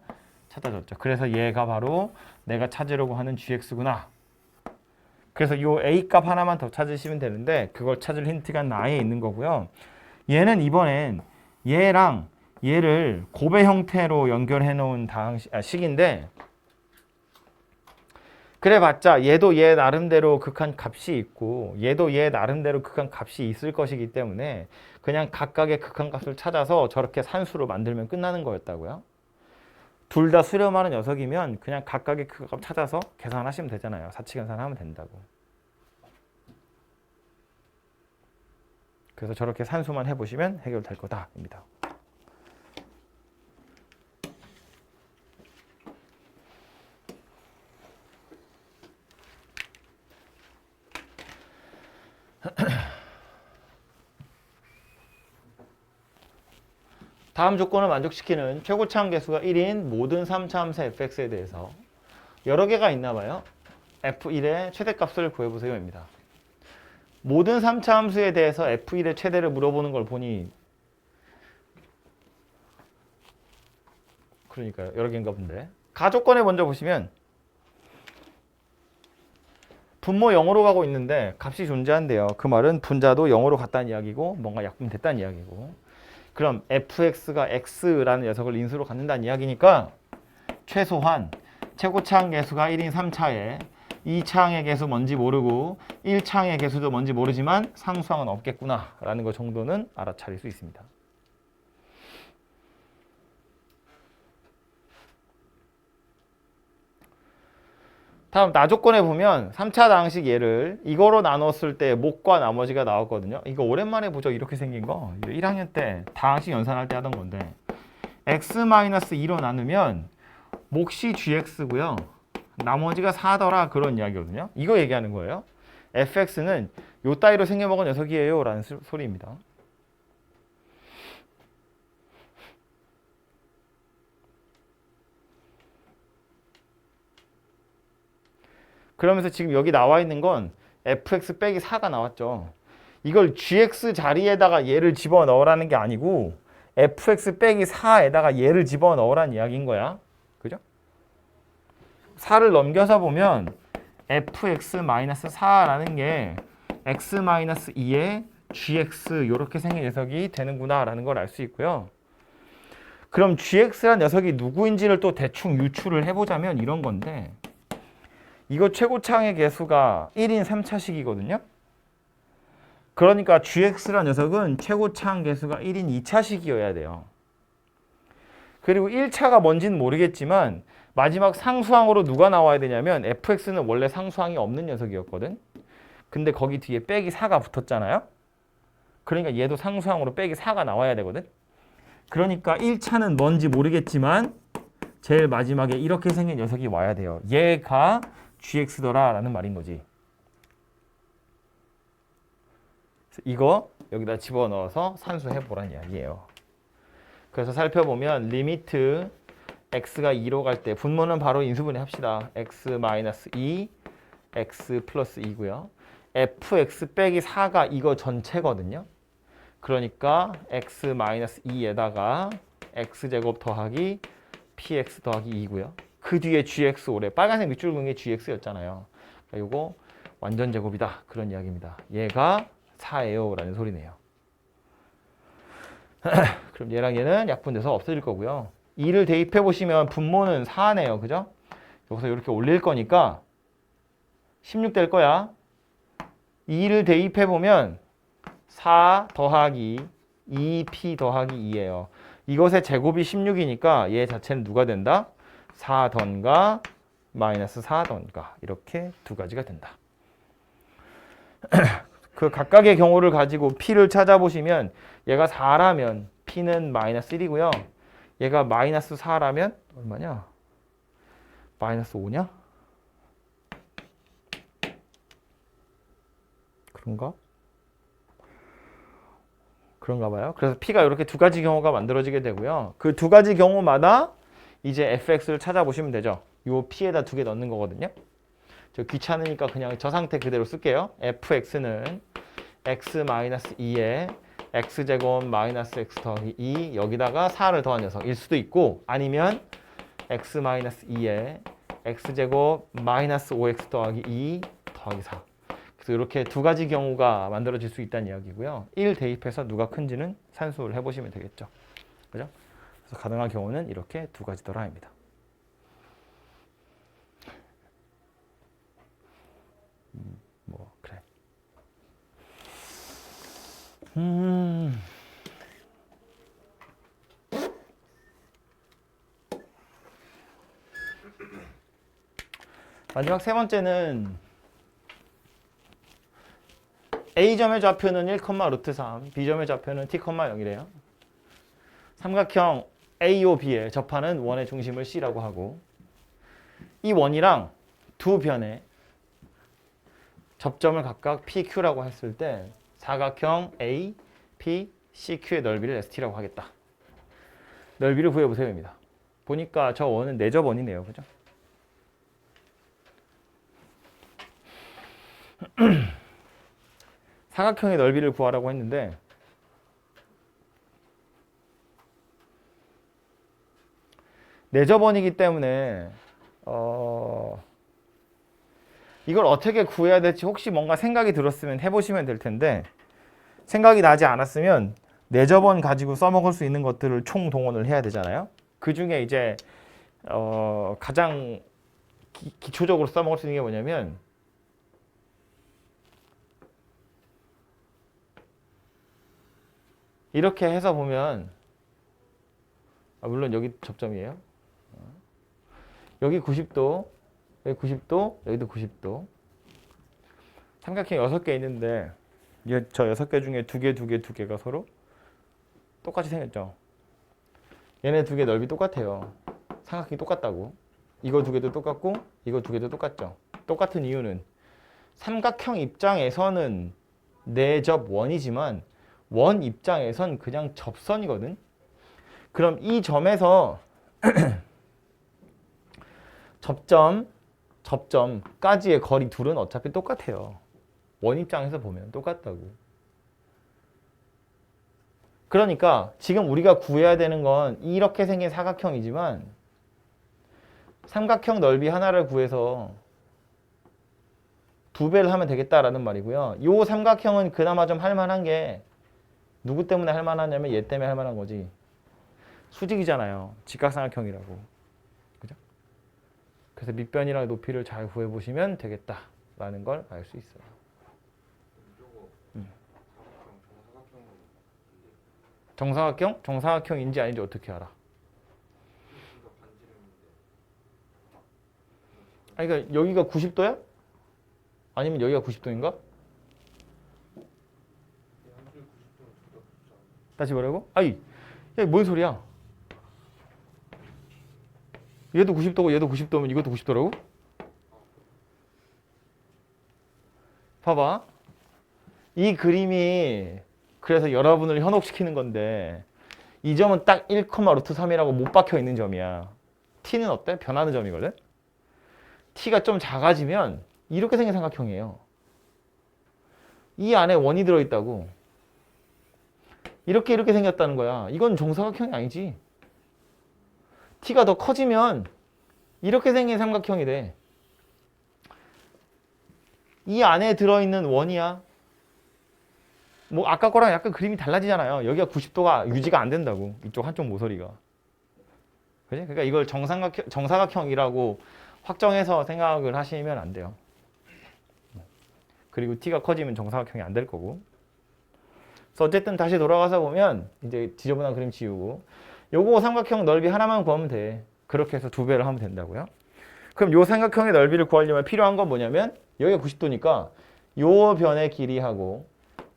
찾아졌죠. 그래서 얘가 바로 내가 찾으려고 하는 gx구나. 그래서 요 a 값 하나만 더 찾으시면 되는데 그걸 찾을 힌트가 나에 있는 거고요. 얘는 이번엔 얘랑 얘를 곱의 형태로 연결해 놓은 식인데 그래봤자 얘도 얘 나름대로 극한 값이 있고 얘도 얘 나름대로 극한 값이 있을 것이기 때문에 그냥 각각의 극한 값을 찾아서 저렇게 산수로 만들면 끝나는 거였다고요. 둘 다 수렴하는 녀석이면 그냥 각각의 극한 값 찾아서 계산하시면 되잖아요. 사치 계산하면 된다고. 그래서 저렇게 산수만 해보시면 해결될 거다입니다. 다음 조건을 만족시키는 최고차항 계수가 1인 모든 3차 함수 fx에 대해서 여러 개가 있나 봐요. f1의 최대값을 구해보세요입니다. 모든 3차 함수에 대해서 f1의 최대를 물어보는 걸 보니 그러니까요. 여러 개인가 본데. 가조건에 먼저 보시면 분모 0으로 가고 있는데 값이 존재한대요. 그 말은 분자도 0으로 갔다는 이야기고 뭔가 약분됐다는 이야기고 그럼 fx가 x라는 녀석을 인수로 갖는다는 이야기니까 최소한 최고차항 계수가 1인 3차에 2차항의 계수 뭔지 모르고 1차항의 계수도 뭔지 모르지만 상수항은 없겠구나 라는 것 정도는 알아차릴 수 있습니다. 다음 나조건에 보면 3차 다항식 얘를 이거로 나눴을 때 목과 나머지가 나왔거든요. 이거 오랜만에 보죠. 이렇게 생긴 거 1학년 때 다항식 연산할 때 하던 건데 x-2로 나누면 몫이 gx고요. 나머지가 4더라 그런 이야기거든요. 이거 얘기하는 거예요. fx는 요 따위로 생겨먹은 녀석이에요 라는 소리입니다. 그러면서 지금 여기 나와 있는 건 fx 빼기 4가 나왔죠. 이걸 gx 자리에다가 얘를 집어넣으라는 게 아니고 fx 빼기 4에다가 얘를 집어넣으라는 이야기인 거야. 그죠? 4를 넘겨서 보면 fx-4라는 게 x-2에 gx 이렇게 생긴 녀석이 되는구나 라는 걸 알 수 있고요. 그럼 gx란 녀석이 누구인지를 또 대충 유추를 해보자면 이런 건데 이거 최고차항의 계수가 1인 3차식이거든요. 그러니까 gx란 녀석은 최고차항 계수가 1인 2차식이어야 돼요. 그리고 1차가 뭔지는 모르겠지만 마지막 상수항으로 누가 나와야 되냐면 fx는 원래 상수항이 없는 녀석이었거든. 근데 거기 뒤에 빼기 4가 붙었잖아요. 그러니까 얘도 상수항으로 빼기 4가 나와야 되거든. 그러니까 1차는 뭔지 모르겠지만 제일 마지막에 이렇게 생긴 녀석이 와야 돼요. 얘가 gx더라 라는 말인 거지. 이거 여기다 집어넣어서 산수해보라는 이야기예요. 그래서 살펴보면 리미트 x가 2로 갈 때 분모는 바로 인수분해 합시다. x-2, x 플러스 2고요. fx 빼기 4가 이거 전체거든요. 그러니까 x-2에다가 x제곱 더하기 px 더하기 2고요. 그 뒤에 gx 오래 빨간색 밑줄 그은 게 gx였잖아요. 그러니까 이거 완전 제곱이다. 그런 이야기입니다. 얘가 4예요 라는 소리네요. 그럼 얘랑 얘는 약분돼서 없어질 거고요. 2를 대입해 보시면 분모는 4네요. 그죠? 여기서 이렇게 올릴 거니까 16 될 거야. 2를 대입해 보면 4 더하기 2p 더하기 2예요. 이것의 제곱이 16이니까 얘 자체는 누가 된다? 4던가 마이너스 4던가 이렇게 두 가지가 된다. 그 각각의 경우를 가지고 p를 찾아보시면 얘가 4라면 p는 마이너스 1이고요. 얘가 마이너스 4라면 얼마냐? 마이너스 5냐? 그런가? 그런가 봐요. 그래서 P가 이렇게 두 가지 경우가 만들어지게 되고요. 그 두 가지 경우마다 이제 fx를 찾아보시면 되죠. 요 P에다 두 개 넣는 거거든요. 저 귀찮으니까 그냥 저 상태 그대로 쓸게요. fx는 x-2에 x제곱 마이너스 x 더하기 2 여기다가 4를 더한 녀석일 수도 있고 아니면 x-2에 x제곱 마이너스 5x 더하기 2 더하기 4 그래서 이렇게 두 가지 경우가 만들어질 수 있다는 이야기고요. 1 대입해서 누가 큰지는 산수를 해보시면 되겠죠. 그죠? 그래서 가능한 경우는 이렇게 두 가지더라입니다. 뭐 그래. 마지막 세 번째는 A점의 좌표는 1,√3, B점의 좌표는 t,0이래요. 삼각형 AOB의 접하는 원의 중심을 C라고 하고 이 원이랑 두 변의 접점을 각각 PQ라고 했을 때 사각형 A, P, CQ의 넓이를 ST라고 하겠다. 넓이를 구해보세요입니다. 보니까 저 원은 내접원이네요. 그죠? 사각형의 넓이를 구하라고 했는데 내접원이기 때문에 이걸 어떻게 구해야 될지 혹시 뭔가 생각이 들었으면 해보시면 될 텐데 생각이 나지 않았으면 내접원 가지고 써먹을 수 있는 것들을 총동원을 해야 되잖아요. 그 중에 이제 가장 기초적으로 써먹을 수 있는 게 뭐냐면 이렇게 해서 보면 물론 여기 접점이에요. 여기 90도, 여기 90도, 여기도 90도. 삼각형 6개 있는데 저 6개 중에 2개, 2개, 2개가 서로 똑같이 생겼죠. 얘네 2개 넓이 똑같아요. 삼각형이 똑같다고. 이거 2개도 똑같고 이거 2개도 똑같죠. 똑같은 이유는 삼각형 입장에서는 내접 원이지만 원 입장에선 그냥 접선이거든. 그럼 이 점에서 접점까지의 거리 둘은 어차피 똑같아요. 원 입장에서 보면 똑같다고. 그러니까 지금 우리가 구해야 되는 건 이렇게 생긴 사각형이지만 삼각형 넓이 하나를 구해서 2배를 하면 되겠다라는 말이고요. 이 삼각형은 그나마 좀 할만한 게 누구 때문에 할만하냐면 얘 때문에 할만한 거지. 수직이잖아요. 직각삼각형이라고. 그죠? 그래서 밑변이랑 높이를 잘 구해보시면 되겠다라는 걸 알 수 있어요. 정사각형? 정사각형인지 아닌지 어떻게 알아? 아니, 그러니까 여기가 90도야? 아니면 여기가 90도인가? 다시 뭐라고? 아이, 야, 뭔 소리야? 얘도 90도고 얘도 90도면 이것도 90도라고? 봐봐. 이 그림이 그래서 여러분을 현혹시키는 건데 이 점은 딱 1,√3이라고 못 박혀 있는 점이야. t는 어때? 변하는 점이거든? t가 좀 작아지면 이렇게 생긴 삼각형이에요. 이 안에 원이 들어있다고. 이렇게 생겼다는 거야. 이건 정사각형이 아니지. t가 더 커지면 이렇게 생긴 삼각형이 돼. 이 안에 들어있는 원이야. 뭐 아까 거랑 약간 그림이 달라지잖아요. 여기가 90도가 유지가 안 된다고. 이쪽 한쪽 모서리가. 그지? 그러니까 이걸 정사각형이라고 확정해서 생각을 하시면 안 돼요. 그리고 t가 커지면 정사각형이 안 될 거고. 그래서 어쨌든 다시 돌아가서 보면 이제 지저분한 그림 지우고 요거 삼각형 넓이 하나만 구하면 돼. 그렇게 해서 2배를 하면 된다고요. 그럼 요 삼각형의 넓이를 구하려면 필요한 건 뭐냐면 여기가 90도니까 요 변의 길이하고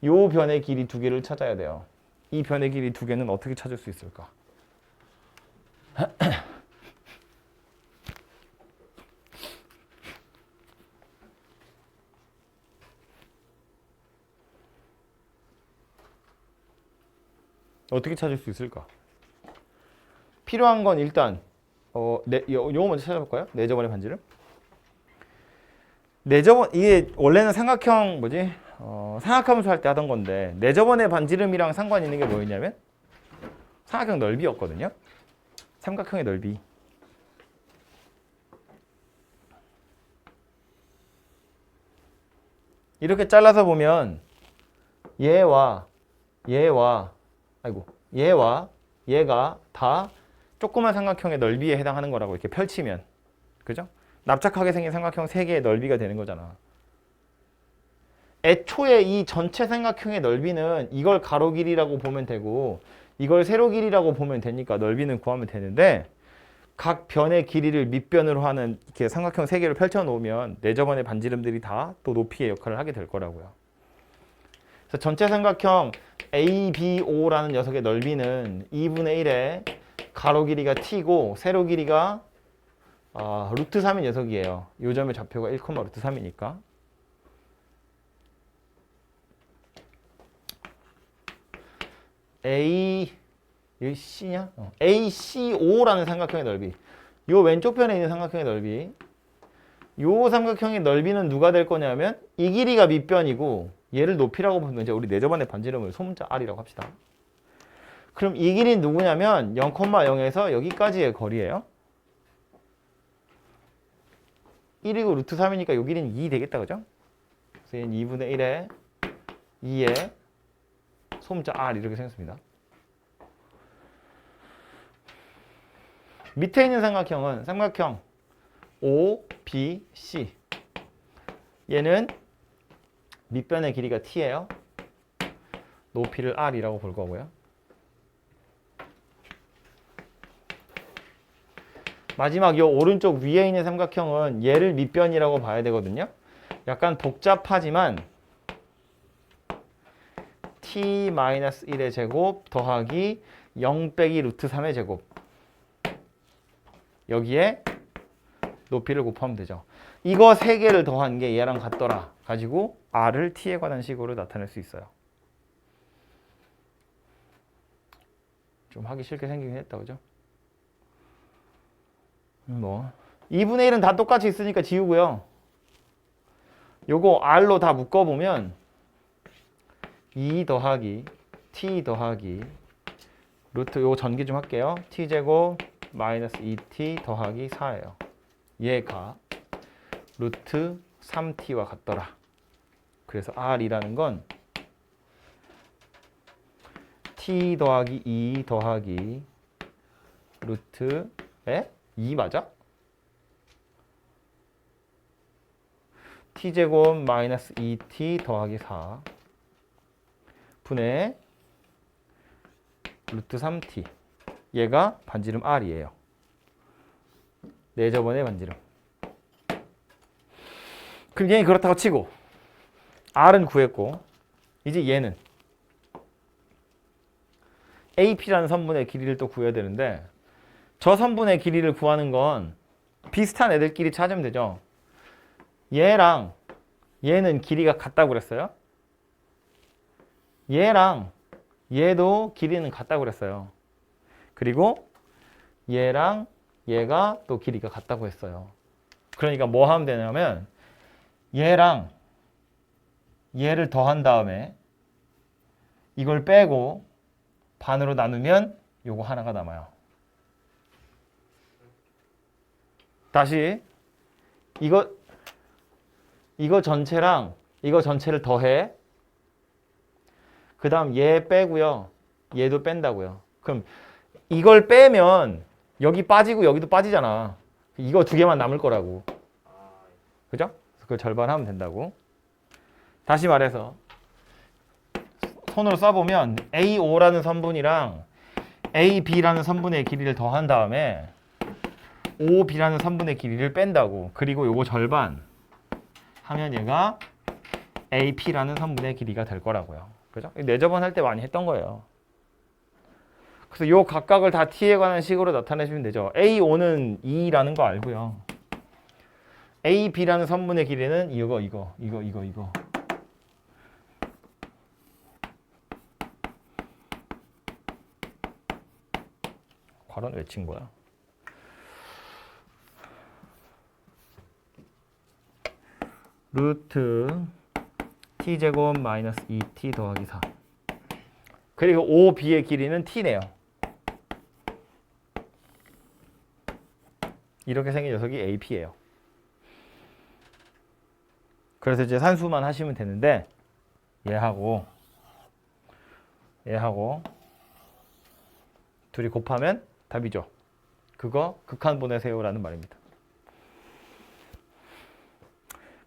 요 변의 길이 2개를 찾아야 돼요. 이 변의 길이 2개는 어떻게 찾을 수 있을까? 어떻게 찾을 수 있을까? 필요한 건 일단 요거 먼저 찾아볼까요? 내저번의 반지름. 이게 원래는 삼각형 삼각함수 할 때 하던 건데 내저번의 반지름이랑 상관 있는 게 뭐였냐면 삼각형 넓이였거든요. 삼각형의 넓이. 이렇게 잘라서 보면 얘와 얘가 다 조그만 삼각형의 넓이에 해당하는 거라고 이렇게 펼치면, 그죠? 납작하게 생긴 삼각형 3개의 넓이가 되는 거잖아. 애초에 이 전체 삼각형의 넓이는 이걸 가로 길이라고 보면 되고 이걸 세로 길이라고 보면 되니까 넓이는 구하면 되는데 각 변의 길이를 밑변으로 하는 이렇게 삼각형 3개를 펼쳐 놓으면 내저번의 반지름들이 다 또 높이의 역할을 하게 될 거라고요. 그래서 전체 삼각형 ABO라는 녀석의 넓이는 2분의 1의 가로 길이가 t고 세로 길이가 루트 3인 녀석이에요. 요 점의 좌표가 1, 루트 3이니까. 여기 C냐? ACO라는 삼각형의 넓이. 요 왼쪽 편에 있는 삼각형의 넓이. 요 삼각형의 넓이는 누가 될 거냐면 이 길이가 밑변이고 얘를 높이라고 보면 이제 우리 내저번의 반지름을 소문자 R이라고 합시다. 그럼 이 길이는 누구냐면 0,0에서 여기까지의 거리예요. 1이고 루트 3이니까 요 길이는 2 되겠다, 그죠? 그래서 얘는 2분의 1에 2에 소문자 R 이렇게 생겼습니다. 밑에 있는 삼각형은 삼각형 OBC. 얘는 밑변의 길이가 t예요. 높이를 R이라고 볼 거고요. 마지막 요 오른쪽 위에 있는 삼각형은 얘를 밑변이라고 봐야 되거든요. 약간 복잡하지만 t-1의 제곱 더하기 0 빼기 루트 3의 제곱, 여기에 높이를 곱하면 되죠. 이거 3개를 더한 게 얘랑 같더라 가지고 r을 t에 관한 식으로 나타낼 수 있어요. 좀 하기 싫게 생기긴 했다, 그죠? 2분의 1은 다 똑같이 있으니까 지우고요. 요거 r로 다 묶어보면 2 더하기 t 더하기 루트, 요거 전개 좀 할게요. t제곱 마이너스 2t 더하기 4예요. 얘가 루트 3t와 같더라. 그래서 r이라는 건 t 더하기 2 더하기 루트에 2 맞아? t제곱 마이너스 2t 더하기 4 분의 루트 3t. 얘가 반지름 r이에요. 내저번의 반지름. 그럼 얘는 그렇다고 치고 r은 구했고 이제 얘는 AP라는 선분의 길이를 또 구해야 되는데 저 선분의 길이를 구하는 건 비슷한 애들끼리 찾으면 되죠. 얘랑 얘는 길이가 같다고 그랬어요. 얘랑 얘도 길이는 같다고 그랬어요. 그리고 얘랑 얘가 또 길이가 같다고 했어요. 그러니까 뭐 하면 되냐면 얘랑 얘를 더한 다음에 이걸 빼고 반으로 나누면 요거 하나가 남아요. 다시 이거 전체랑 이거 전체를 더해. 그 다음 얘 빼고요. 얘도 뺀다고요. 그럼 이걸 빼면 여기 빠지고 여기도 빠지잖아. 이거 두 개만 남을 거라고. 그죠? 그걸 절반하면 된다고. 다시 말해서 손으로 써보면 AO라는 선분이랑 AB라는 선분의 길이를 더한 다음에 OB라는 선분의 길이를 뺀다고. 그리고 요거 절반 하면 얘가 AP라는 선분의 길이가 될 거라고요. 그죠? 내저번 할 때 많이 했던 거예요. 그래서 요 각각을 다 t에 관한 식으로 나타내시면 되죠. AO는 2라는 거 알고요. AB라는 선분의 길이는 이거. 괄호는 왜 친 거야? 루트 t제곱 마이너스 2t 더하기 4. 그리고 OB의 길이는 t네요. 이렇게 생긴 녀석이 AP예요. 그래서 이제 산수만 하시면 되는데 얘하고 둘이 곱하면 답이죠. 그거 극한 보내세요라는 말입니다.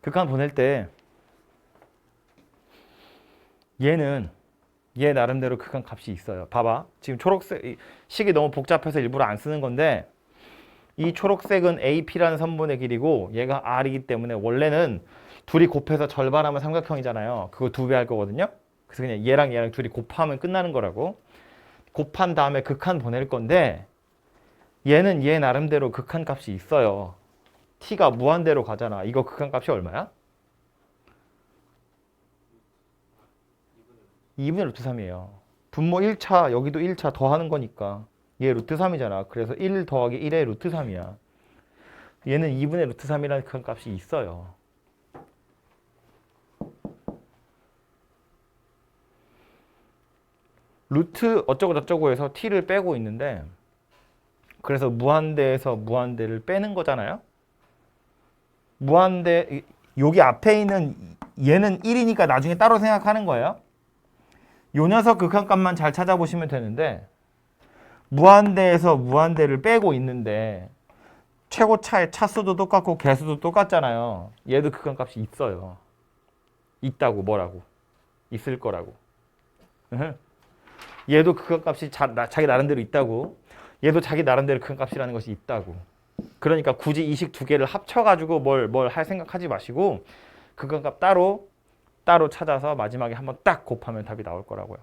극한 보낼 때 얘는 얘 나름대로 극한 값이 있어요. 봐봐. 지금 초록색 식이 너무 복잡해서 일부러 안 쓰는 건데 이 초록색은 AP라는 선분의 길이고 얘가 R이기 때문에 원래는 둘이 곱해서 절반하면 삼각형이잖아요. 그거 2배 할 거거든요. 그래서 그냥 얘랑 둘이 곱하면 끝나는 거라고. 곱한 다음에 극한 보낼 건데 얘는 얘 나름대로 극한 값이 있어요. t가 무한대로 가잖아. 이거 극한 값이 얼마야? 2분의 루트 3이에요. 분모 1차 여기도 1차 더하는 거니까 얘 루트 3이잖아. 그래서 1 더하기 1의 루트 3이야. 얘는 2분의 루트 3이라는 극한 값이 있어요. 루트 어쩌고 저쩌고 해서 t를 빼고 있는데 그래서 무한대에서 무한대를 빼는 거잖아요. 무한대 여기 앞에 있는 얘는 1이니까 나중에 따로 생각하는 거예요. 요 녀석 극한값만 잘 찾아보시면 되는데 무한대에서 무한대를 빼고 있는데 최고차의 차수도 똑같고 개수도 똑같잖아요. 얘도 극한값이 있어요. 있다고 뭐라고? 있을 거라고. 얘도 극한값이 자기 나름대로 있다고. 얘도 자기 나름대로 극한값이라는 것이 있다고. 그러니까 굳이 이 식 두 개를 합쳐가지고 뭘 할 생각하지 마시고 극한값 따로 찾아서 마지막에 한번 딱 곱하면 답이 나올 거라고요.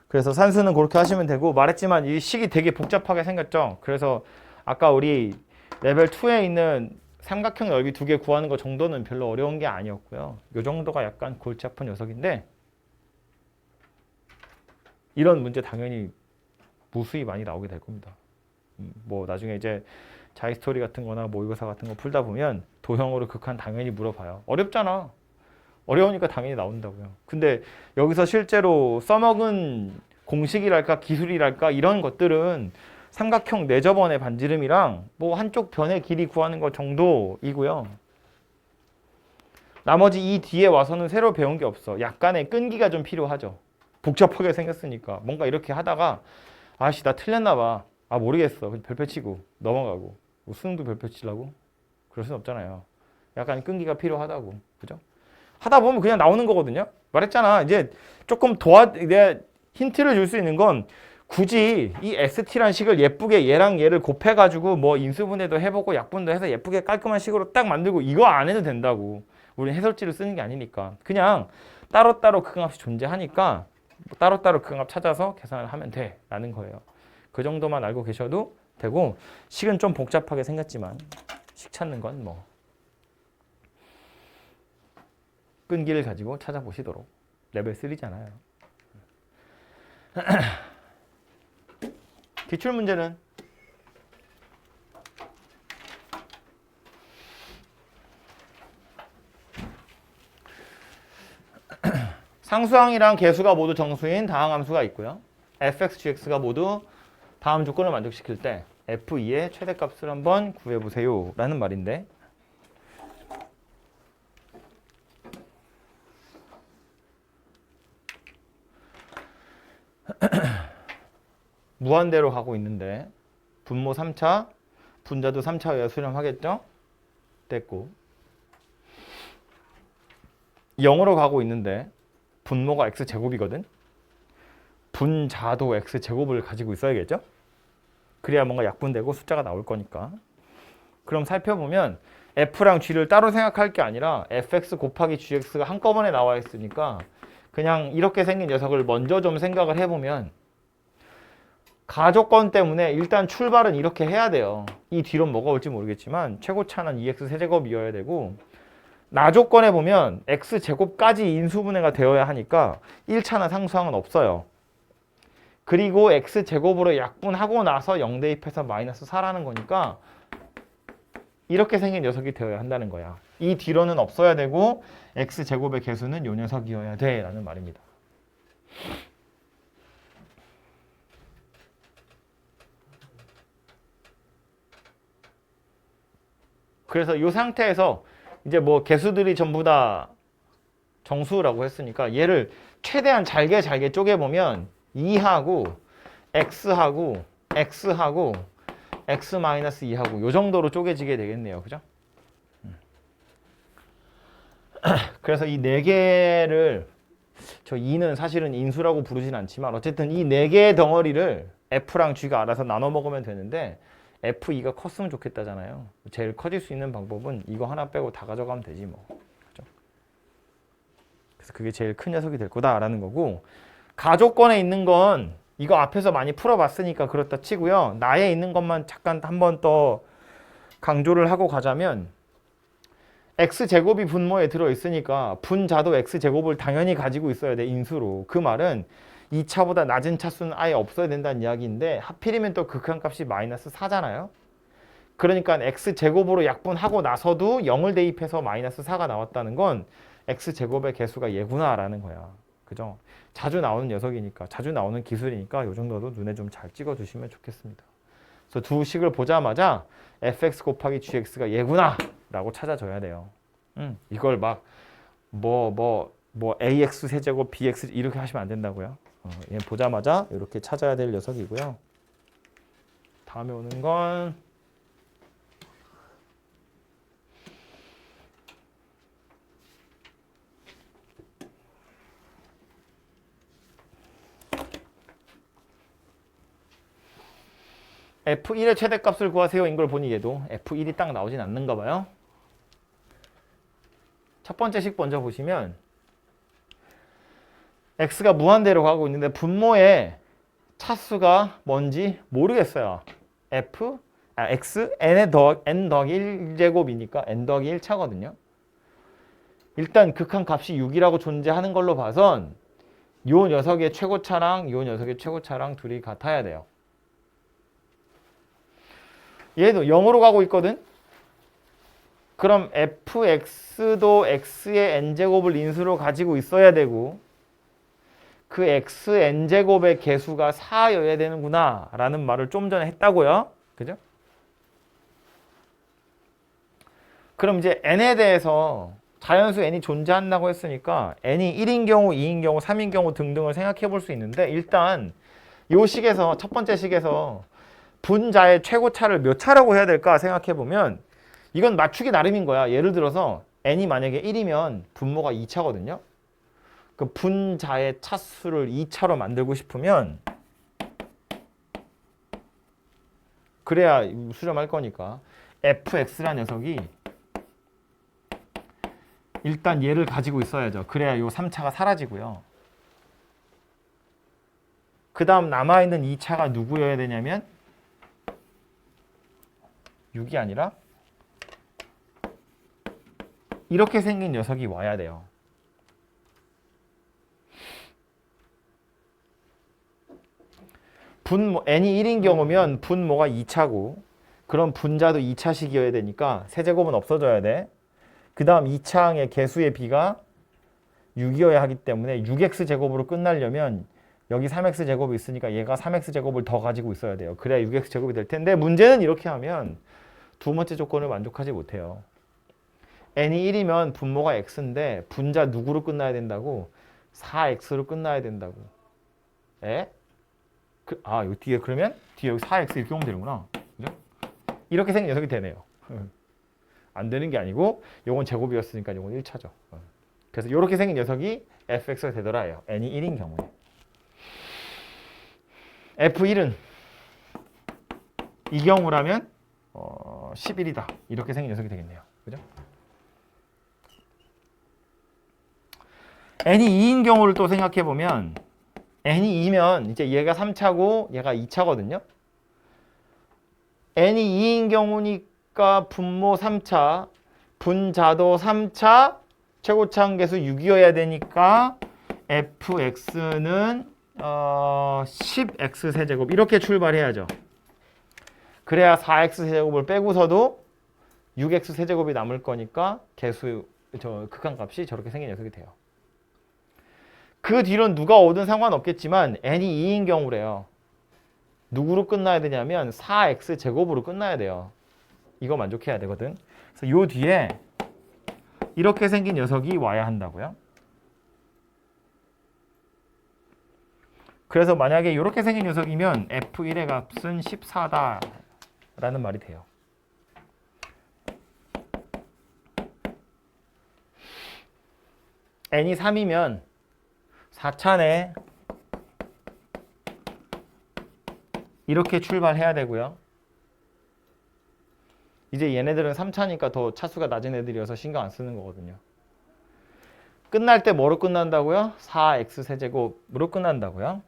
그래서 산수는 그렇게 하시면 되고 말했지만 이 식이 되게 복잡하게 생겼죠. 그래서 아까 우리 레벨 2에 있는 삼각형 넓이 2개 구하는 거 정도는 별로 어려운 게 아니었고요. 이 정도가 약간 골치 아픈 녀석인데 이런 문제 당연히 무수히 많이 나오게 될 겁니다. 뭐 나중에 이제 자이스토리 같은 거나 모의고사 같은 거 풀다 보면 도형으로 극한 당연히 물어봐요. 어렵잖아. 어려우니까 당연히 나온다고요. 근데 여기서 실제로 써먹은 공식이랄까 기술이랄까 이런 것들은 삼각형 내저번의 반지름이랑 뭐 한쪽 변의 길이 구하는 것 정도이고요. 나머지 이 뒤에 와서는 새로 배운 게 없어. 약간의 끈기가 좀 필요하죠. 복잡하게 생겼으니까 뭔가 이렇게 하다가 아씨 나 틀렸나 봐. 아 모르겠어. 별표 치고 넘어가고 뭐 수능도 별표 치려고? 그럴 순 없잖아요. 약간 끈기가 필요하다고. 그죠? 하다 보면 그냥 나오는 거거든요. 말했잖아. 이제 조금 내가 힌트를 줄 수 있는 건 굳이 이 ST란 식을 예쁘게 얘랑 얘를 곱해가지고 뭐 인수분해도 해보고 약분도 해서 예쁘게 깔끔한 식으로 딱 만들고 이거 안 해도 된다고. 우리는 해설지를 쓰는 게 아니니까. 그냥 따로따로 극한값이 존재하니까 따로따로 극한값 찾아서 계산을 하면 돼 라는 거예요. 그 정도만 알고 계셔도 되고 식은 좀 복잡하게 생겼지만 식 찾는 건 뭐 끈기를 가지고 찾아보시도록. 레벨 3잖아요. 기출 문제는 상수항이랑 개수가 모두 정수인 다항함수가 있고요. fx, gx가 모두 다음 조건을 만족시킬 때 f2의 최대값을 한번 구해보세요 라는 말인데 무한대로 가고 있는데 분모 3차, 분자도 3차 외에 수렴하겠죠? 됐고 0으로 가고 있는데 분모가 x제곱이거든? 분자도 x제곱을 가지고 있어야겠죠? 그래야 뭔가 약분되고 숫자가 나올 거니까. 그럼 살펴보면 f랑 g를 따로 생각할 게 아니라 fx 곱하기 gx가 한꺼번에 나와 있으니까 그냥 이렇게 생긴 녀석을 먼저 좀 생각을 해보면 가조건 때문에 일단 출발은 이렇게 해야 돼요. 이 뒤로 뭐가 올지 모르겠지만 최고차는 2x 세제곱이어야 되고 나조건에 보면 x제곱까지 인수분해가 되어야 하니까 1차나 상수항은 없어요. 그리고 x제곱으로 약분하고 나서 0 대입해서 마이너스 4라는 거니까 이렇게 생긴 녀석이 되어야 한다는 거야. 이 뒤로는 없어야 되고 x제곱의 개수는 요 녀석이어야 돼 라는 말입니다. 그래서 이 상태에서 이제 뭐 개수들이 전부 다 정수라고 했으니까 얘를 최대한 잘게 쪼개보면 2하고 x하고 x하고 x-2하고 요 정도로 쪼개지게 되겠네요. 그죠? 그래서 이 네 개를 저 2는 사실은 인수라고 부르진 않지만 어쨌든 이 네 개의 덩어리를 f랑 g가 알아서 나눠 먹으면 되는데 f2가 컸으면 좋겠다잖아요. 제일 커질 수 있는 방법은 이거 하나 빼고 다 가져가면 되지 뭐. 그죠? 그래서 그게 제일 큰 녀석이 될 거다라는 거고 가조건에 있는 건 이거 앞에서 많이 풀어봤으니까 그렇다 치고요. 나에 있는 것만 잠깐 한 번 더 강조를 하고 가자면 x제곱이 분모에 들어있으니까 분자도 x제곱을 당연히 가지고 있어야 돼, 인수로. 그 말은 2차보다 낮은 차수는 아예 없어야 된다는 이야기인데 하필이면 또 극한값이 마이너스 4잖아요. 그러니까 x제곱으로 약분하고 나서도 0을 대입해서 마이너스 4가 나왔다는 건 x제곱의 개수가 얘구나라는 거야. 그죠? 자주 나오는 녀석이니까, 자주 나오는 기술이니까 요 정도도 눈에 좀 잘 찍어두시면 좋겠습니다. 그래서 두 식을 보자마자 fx 곱하기 gx가 얘구나 라고 찾아줘야 돼요. 이걸 막 ax 세제곱 bx 이렇게 하시면 안 된다고요. 얘 보자마자 이렇게 찾아야 될 녀석이고요. 다음에 오는 건 F1의 최대값을 구하세요 인 걸 보니 얘도 F1이 딱 나오진 않는가 봐요. 첫 번째 식 먼저 보시면 x가 무한대로 가고 있는데 분모의 차수가 뭔지 모르겠어요. x n 더하기 1제곱이니까 n 더하기 1차거든요. 일단 극한값이 6이라고 존재하는 걸로 봐선 요 녀석의 최고차랑 요 녀석의 최고차랑 둘이 같아야 돼요. 얘도 0으로 가고 있거든. 그럼 fx도 x의 n제곱을 인수로 가지고 있어야 되고 그 x n제곱의 개수가 4여야 되는구나 라는 말을 좀 전에 했다고요. 그죠? 그럼 이제 n에 대해서 자연수 n이 존재한다고 했으니까 n이 1인 경우, 2인 경우, 3인 경우 등등을 생각해 볼 수 있는데 일단 이 식에서 첫 번째 식에서 분자의 최고차를 몇 차라고 해야 될까 생각해 보면 이건 맞추기 나름인 거야. 예를 들어서 n이 만약에 1이면 분모가 2차거든요. 그 분자의 차수를 2차로 만들고 싶으면 그래야 수렴할 거니까 fx라는 녀석이 일단 얘를 가지고 있어야죠. 그래야 요 3차가 사라지고요. 그 다음 남아있는 2차가 누구여야 되냐면 6이 아니라 이렇게 생긴 녀석이 와야 돼요. 분모, n이 1인 경우면 분모가 2차고 그럼 분자도 2차식이어야 되니까 세제곱은 없어져야 돼. 그 다음 2차항의 개수의 비가 6이어야 하기 때문에 6x제곱으로 끝나려면 여기 3x제곱이 있으니까 얘가 3x제곱을 더 가지고 있어야 돼요. 그래야 6x제곱이 될 텐데 문제는 이렇게 하면 두 번째 조건을 만족하지 못해요. n이 1이면 분모가 x인데 분자 누구로 끝나야 된다고? 4x로 끝나야 된다고. 에? 요 뒤에 그러면 뒤에 여기 4x 이렇게 오면 되는구나. 그죠? 이렇게 생긴 녀석이 되네요. 안 되는 게 아니고 요건 제곱이었으니까 요건 1차죠. 그래서 이렇게 생긴 녀석이 fx가 되더라요. n이 1인 경우에. f1은 이 경우라면 11이다. 이렇게 생긴 녀석이 되겠네요. 그죠? n이 2인 경우를 또 생각해 보면 n이 2면 이제 얘가 3차고 얘가 2차거든요. n이 2인 경우니까 분모 3차, 분자도 3차, 최고차항계수 6이어야 되니까 fx는 10x 세제곱 이렇게 출발해야죠. 그래야 4x 세제곱을 빼고서도 6x 세제곱이 남을 거니까 계수 극한값이 저렇게 생긴 녀석이 돼요. 그 뒤로는 누가 오든 상관없겠지만 n이 2인 경우래요. 누구로 끝나야 되냐면 4x 제곱으로 끝나야 돼요. 이거 만족해야 되거든. 그래서 요 뒤에 이렇게 생긴 녀석이 와야 한다고요. 그래서 만약에 이렇게 생긴 녀석이면 f1의 값은 14다 라는 말이 돼요. n이 3이면 4차네 이렇게 출발해야 되고요. 이제 얘네들은 3차니까 더 차수가 낮은 애들이어서 신경 안 쓰는 거거든요. 끝날 때 뭐로 끝난다고요? 4x 세제곱으로 끝난다고요.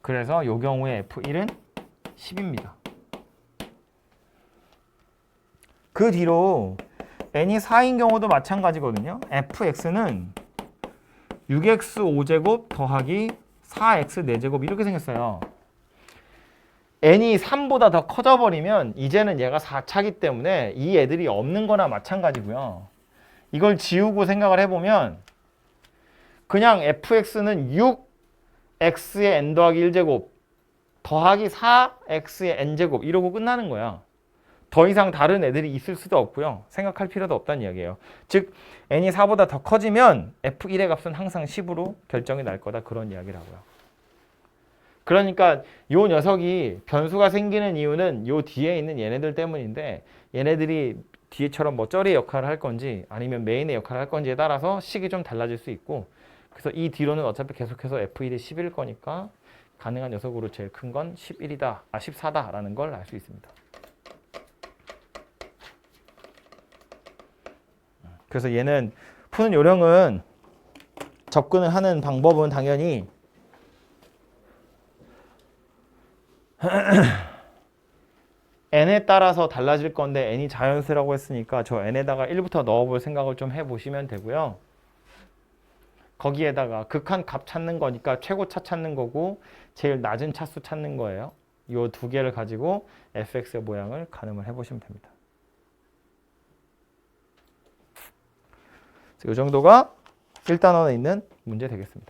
그래서 이 경우에 f1은 10입니다. 그 뒤로 n이 4인 경우도 마찬가지거든요. fx는 6x 5제곱 더하기 4x 4제곱 이렇게 생겼어요. n이 3보다 더 커져버리면 이제는 얘가 4차기 때문에 이 애들이 없는 거나 마찬가지고요. 이걸 지우고 생각을 해보면 그냥 fx는 6x의 n 더하기 1제곱 더하기 4x의 n제곱 이러고 끝나는 거야. 더 이상 다른 애들이 있을 수도 없고요. 생각할 필요도 없다는 이야기예요. 즉 n이 4보다 더 커지면 f1의 값은 항상 10으로 결정이 날 거다 그런 이야기라고요. 그러니까 요 녀석이 변수가 생기는 이유는 요 뒤에 있는 얘네들 때문인데 얘네들이 뒤에처럼 뭐 쩌리의 역할을 할 건지 아니면 메인의 역할을 할 건지에 따라서 식이 좀 달라질 수 있고 그래서 이 뒤로는 어차피 계속해서 f1이 10일 거니까 가능한 녀석으로 제일 큰 건 11이다, 14다라는 걸 알 수 있습니다. 그래서 얘는 푸는 요령은 접근을 하는 방법은 당연히 n에 따라서 달라질 건데 n이 자연수라고 했으니까 저 n에다가 1부터 넣어볼 생각을 좀 해보시면 되고요. 거기에다가 극한 값 찾는 거니까 최고차 찾는 거고 제일 낮은 차수 찾는 거예요. 이 두 개를 가지고 fx의 모양을 가늠을 해보시면 됩니다. 이 정도가 1단원에 있는 문제 되겠습니다.